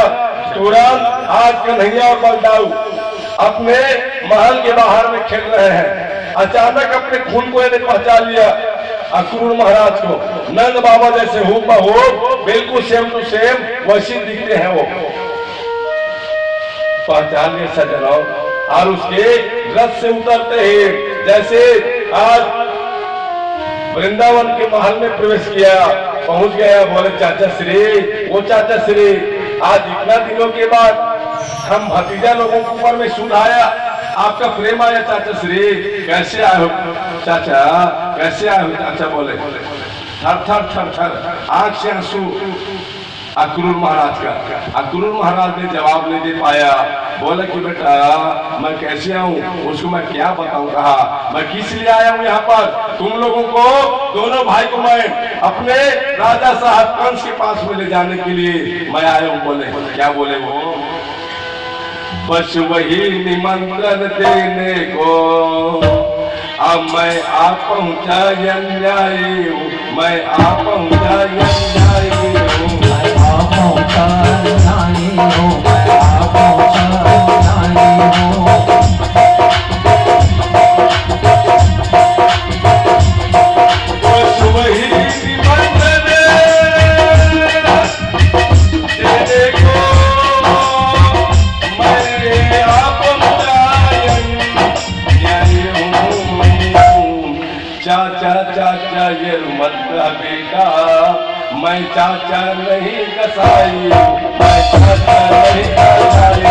तुरंत आज कन्हैया और बलदाऊ अपने महल के बाहर में खेल रहे हैं। अचानक अपने खून को इन्हें पहचान लिया अक्रूर महाराज को। नंद बाबा जैसे हो बिल्कुल सेम टू सेम वैसे दिखते हैं वो, पहचान लिया सजनों। और उसके रथ से उतरते ही जैसे आज वृंदावन के महल में प्रवेश किया, पहुंच गया। बोले चाचा श्री, वो चाचा श्री, आज इतना दिनों के बाद हम भतीजा लोगों के ऊपर में सुध आया, आपका प्रेम आया चाचा श्री, कैसे आए हो चाचा, कैसे आए हो चाचा। बोले थर थर थर थर आंख से आंसू अक्रूर महाराज का। अक्रूर महाराज ने जवाब नहीं दे पाया। बोले कि बेटा मैं कैसे आऊं, उसको मैं क्या बताऊं, कहा मैं किस लिए आया हूं यहाँ पर, तुम लोगों को दोनों भाई को मैं अपने राजा साहब कंस के पास में ले जाने के लिए मैं आया हूं। बोले क्या बोले वो, बस वही निमंत्रण देने को अब मैं आ पहुंचा अन्यायी हूँ, मैं आ पहुंचा अन्यायी हूँ, मैं आ पहुंचा अन्यायी हूँ, मैं आ पहुंचा अन्यायी हूँ। बस वही निमंत्रण देने को मैं आ पहुंचा अन्यायी हूँ। चाचा चाचा ये मत बेटा, मैं चाचा नहीं कसाई, मैं चाचा नहीं कसाई,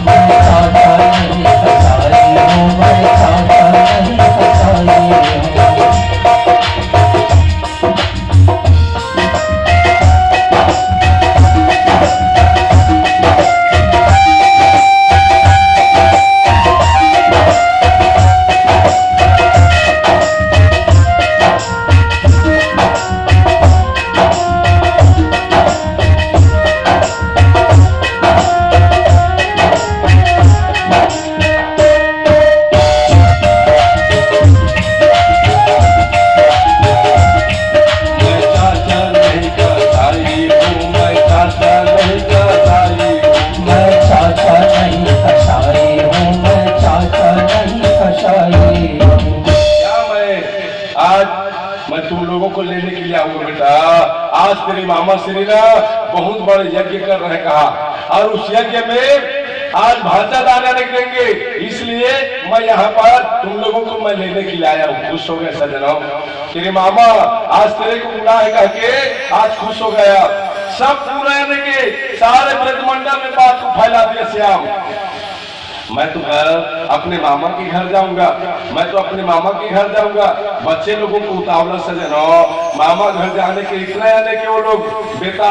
मैं चाचा नहीं कसाई हूँ, मैं चाचा नहीं कसाई हूँ। आज तेरे मामा श्री ना बहुत बड़े यज्ञ कर रहे कहा, और उस यज्ञ में आज भांचा दाना निकलेंगे, इसलिए मैं यहाँ पर तुम लोगों को मैं लेने के लिए आया हूँ। खुश हो गए सजनों, तेरे मामा आज तेरे को बुला है कह के आज खुश हो गया। सब पूरा के सारे ब्रजमंडल में बात को फैला दिया श्याम, मैं तो अपने मामा के घर जाऊंगा, मैं तो अपने मामा के घर जाऊंगा। बच्चे लोगों को उतावला सजनो, मामा घर जाने के इतना आने के वो लोग बेटा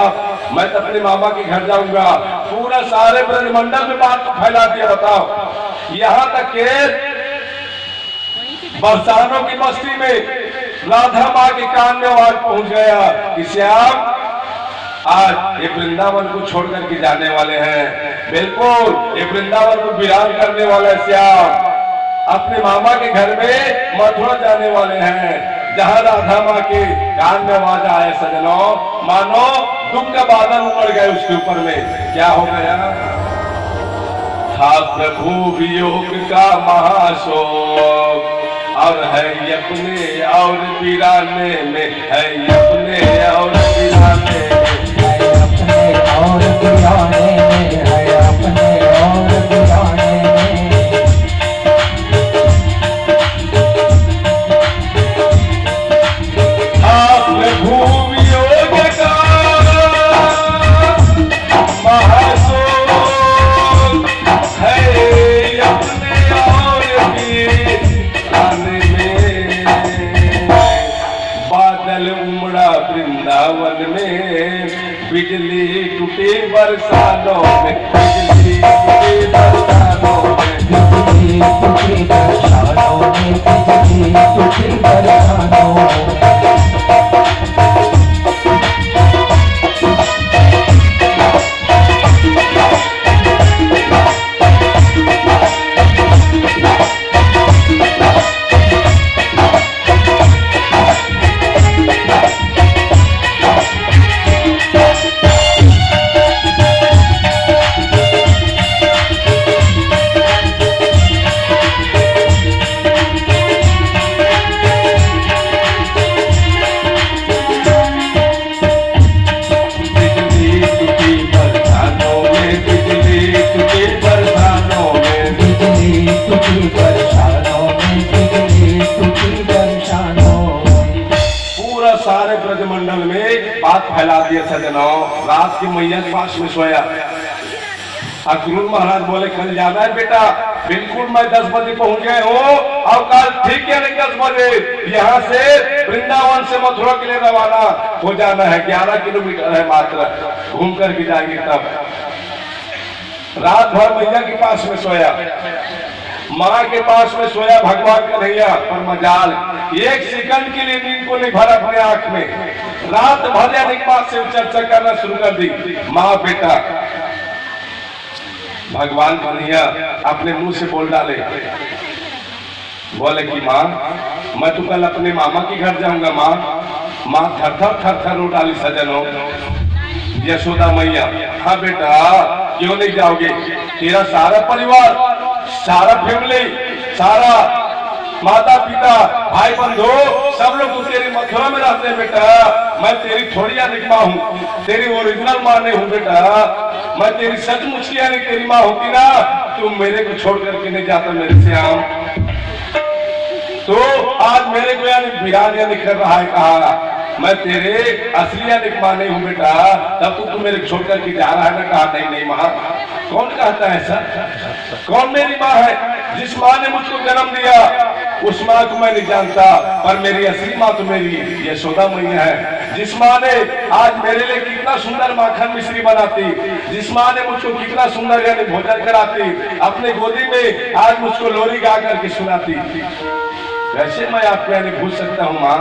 मैं तो अपने मामा के घर जाऊंगा। पूरा सारे ब्रजमंडल में बात को फैला दिया। बताओ यहाँ तक के बरसानों की बस्ती में राधा माँ के कान में आवाज पहुंच गया कि श्याम आज ये वृंदावन को छोड़ करके जाने वाले हैं। बिल्कुल ये वृंदावन को वीरान करने वाला है श्याम, अपने मामा के घर में मथुरा जाने वाले हैं। जहां राधा माँ के कान में आवाज आए सजनों, मानो दुख का बादल उमड़ गए उसके ऊपर में। क्या हो गया, था प्रभु वियोग का महाशोक, और है अपने और वीराने में, है अपने और वीराने में, है अपने और वीराने में, है अपने और वीराने में। प्रभु वियोग का महाशोक, है अपने और वीराने में। बादल उमड़ा वृंदावन में, बिजली टूटी बरसातों में, बिजली टूटी बरसातों में, बिजली टूटी बरसातों में, बिजली टूटी बरसातों में। सारे ब्रजमंडल में बात फैला दिया सजनों। रात की मैया के पास में सोया, गुरु महाराज बोले कल जाना है बेटा, बिल्कुल मैं 10 बजे पहुंच गए हूँ, और कल ठीक है नहीं 10 बजे यहाँ से वृंदावन से मथुरा के लिए रवाना हो जाना है। 11 किलोमीटर है मात्र, घूम करके जाएंगे तब। रात भर मैया के पास में सोया, माँ के पास में सोया भगवान कन्हैया, पर मजाल 1 सेकंड के लिए नींद को नहीं भरा अपने आंख में। रात भर जाने के बाद से चर्चा करना शुरू कर दी, माँ बेटा। भगवान कन्हैया अपने मुंह से बोल डाले, बोले कि माँ मैं तो कल अपने मामा के घर जाऊंगा। माँ थर थर रो डाली सजनों। यशोदा मैया, हाँ बेटा क्यों नहीं जाओगे, तेरा सारा परिवार, सारा फैमिली, सारा माता पिता भाई बंधु सब लोग तो तेरी मथुरा में रहते हैं बेटा। मैं तेरी थोड़ी अनिक माँ हूँ, तेरी ओरिजिनल माँ नहीं हूँ बेटा। मैं तेरी सचमुच की यानी तेरी माँ होती ना, तुम मेरे को छोड़ करके नहीं जाता मेरे श्याम। तो आज मेरे को यानी बिरान यानी कर रहा है, कहा मैं तेरे असली यानी माँ नहीं हूँ बेटा, तब तू मेरे छोड़ करके जा रहा है ना। कहा नहीं नहीं माँ, कौन कहता है ऐसा, कौन मेरी माँ है? जिस माँ ने मुझको जन्म दिया उस माँ को मैं नहीं जानता, पर मेरी असली माँ तो मेरी यशोदा मैया है। जिस माँ ने आज मेरे लिए कितना सुंदर माखन मिश्री बनाती, जिस माँ ने मुझको कितना सुंदर यानी भोजन कराती, अपने गोदी में आज मुझको लोरी गा करके सुनाती, वैसे मैं आपको यानी भूल सकता हूँ माँ?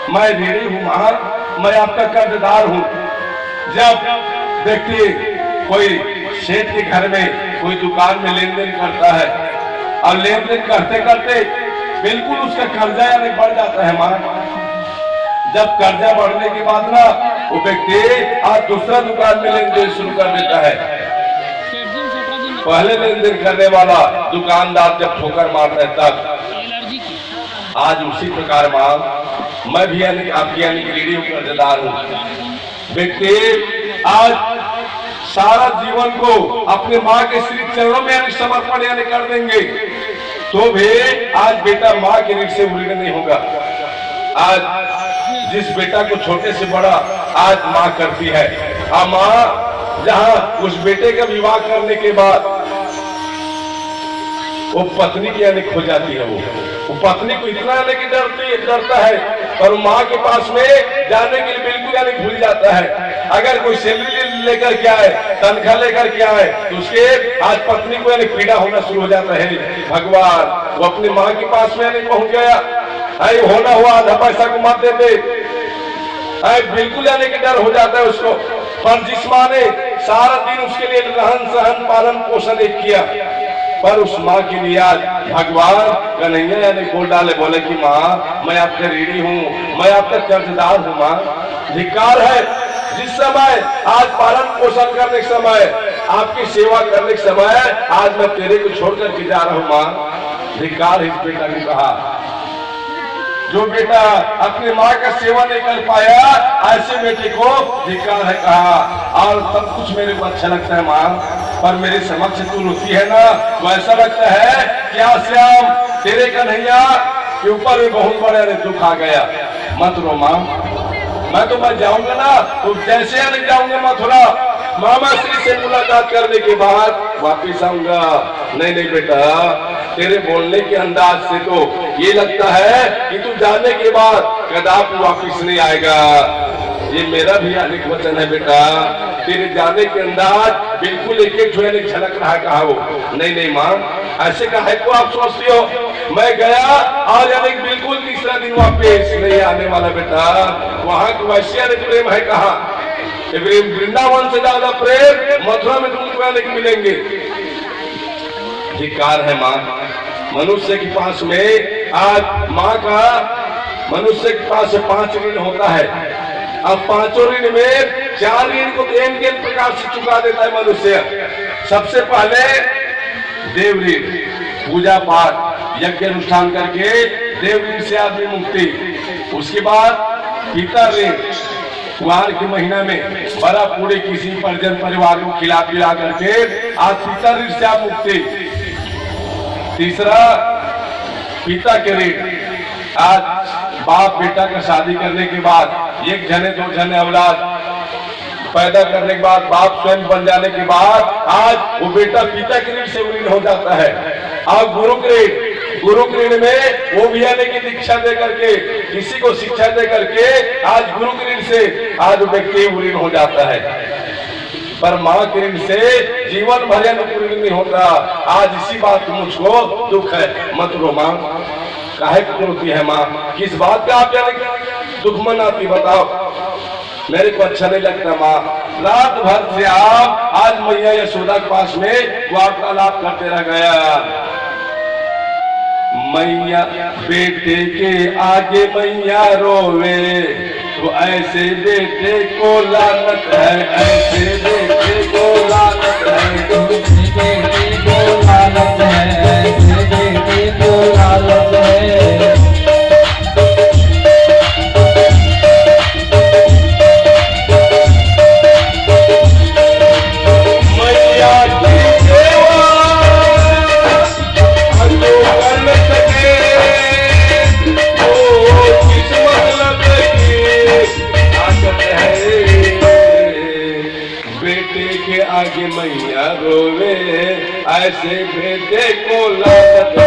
मैं ऋणी हूँ माँ, मैं आपका कर्जदार हूँ। जब देखिए कोई सेठ के घर में कोई दुकान में लेन देन करता है, और लेन देन करते करते बिल्कुल उसका कर्जा यानी बढ़ जाता है माँ। जब कर्जा बढ़ने के बाद ना वो व्यक्ति आज दूसरा दुकान में लेन देन शुरू कर देता है। पहले लेन देन करने वाला दुकानदार जब ठोकर मारता है तब। आज उसी प्रकार माँ मैं भी यानी आपकी यानी ऋणी कर्जदार हूँ। व्यक्ति आज सारा जीवन को अपने माँ के श्री चरणों में यानी समर्पण यानी कर देंगे, तो भी आज बेटा माँ के ऋण से उलट नहीं होगा। आज जिस बेटा को छोटे से बड़ा आज माँ करती है, माँ जहाँ उस बेटे का विवाह करने के बाद वो पत्नी की यानी खो जाती है, वो पत्नी को इतना यानी कि डरता है, और माँ के पास में जाने के लिए बिल्कुल यानी भूल जाता है। अगर कोई सैलरी लेकर के आए, तनख्वाह लेकर के आए, तो उसके आज पत्नी को यानी पीड़ा होना शुरू हो जाता है। भगवान वो अपनी माँ के पास में यानी पहुंच गया, होना हुआ आधा पैसा को मत देते, बिल्कुल यानी कि डर हो जाता है उसको। पर जिस माँ ने सारा दिन उसके लिए रहन सहन पालन पोषण किया, पर उस माँ के लिए आज भगवान कन्हैया यानी बोल डाले, बोले कि माँ मैं आपका ऋणी हूँ, मैं आपका कर्जदार हूँ। माँ धिक्कार है, जिस समय आज पालन पोषण करने के समय आपकी सेवा करने के समय आज मैं तेरे को छोड़कर के जा रहा हूं मां। धिक्कार इस बेटा को कहा, जो बेटा अपनी माँ का सेवा नहीं कर पाया ऐसे बेटे को धिक्कार है कहा। और सब कुछ मेरे को अच्छा लगता है माँ, पर मेरे समक्ष तू रोती है ना, तो ऐसा लगता है क्या श्याम तेरे कन्हैया के ऊपर भी बहुत बड़ा दुख आ गया। मत रो माँ, मैं तो मैं जाऊंगा ना तो जैसे नहीं जाऊंगा मथुरा, मामा श्री से मुलाकात करने के बाद वापिस आऊंगा। नहीं नहीं बेटा, तेरे बोलने के अंदाज से तो ये लगता है कि तू जाने के बाद कदापि वापिस नहीं आएगा। ये मेरा भी अधिक वचन है बेटा, तेरे जाने के अंदाज बिल्कुल एक एक झोले झलक रहा है कहा वो। नहीं नहीं माँ, ऐसे का है को आप सोचती हो, मैं गया और यानी बिल्कुल तीसरा दिन वापिस नहीं आने वाला बेटा। वहां की वैश्या ने प्रेम है कहा, वृंदावन से ज्यादा प्रेम मथुरा में तुमको नहीं मिलेंगे। धिक्कार है माँ, मनुष्य के पास में आज माँ का मनुष्य के पास 5 ऋण होता है। अब 5 ऋण में 4 ऋण को के प्रकार से चुका देता है मनुष्य। सबसे पहले देव ऋण, पूजा पाठ यज्ञ अनुष्ठान करके देव ऋण से आदमी मुक्ति। उसके बाद पिता ऋण, कुआर के महीना में बड़ा पूरे किसी परिजन परिवार को खिला पिला करके आज पिता ऋण से आप मुक्ति। तीसरा पिता के ऋण, आज बाप बेटा का शादी करने के बाद 1 जने 2 जने औलाद पैदा करने के बाद बाप स्वयं बन जाने के बाद आज वो बेटा पिता के ऋण से ऋण हो जाता है। और गुरु के ऋण में वो भी आने की दीक्षा दे करके किसी को शिक्षा दे करके आज गुरु के ऋण से आज व्यक्ति ऋण हो जाता है। पर माँ के ऋण से जीवन भर ऋण नहीं होता। आज इसी बात को मुझको दुख है। मत रो माँ, काहे को रोती है माँ, किस बात का आप जाने दुख मनाती बताओ, मेरे को अच्छा नहीं लगता माँ। रात भर से आप आज मैया यशोदा के पास में वार्तालाप करते रह गया। मैया बेटे के आगे मैया रोवे, तो ऐसे बेटे को लानत है, ऐसे बेटे को लानत है, बेटे को लालच है, बेटे को लालच है। आगे मैया रोवे, ऐसे बेटे को लानत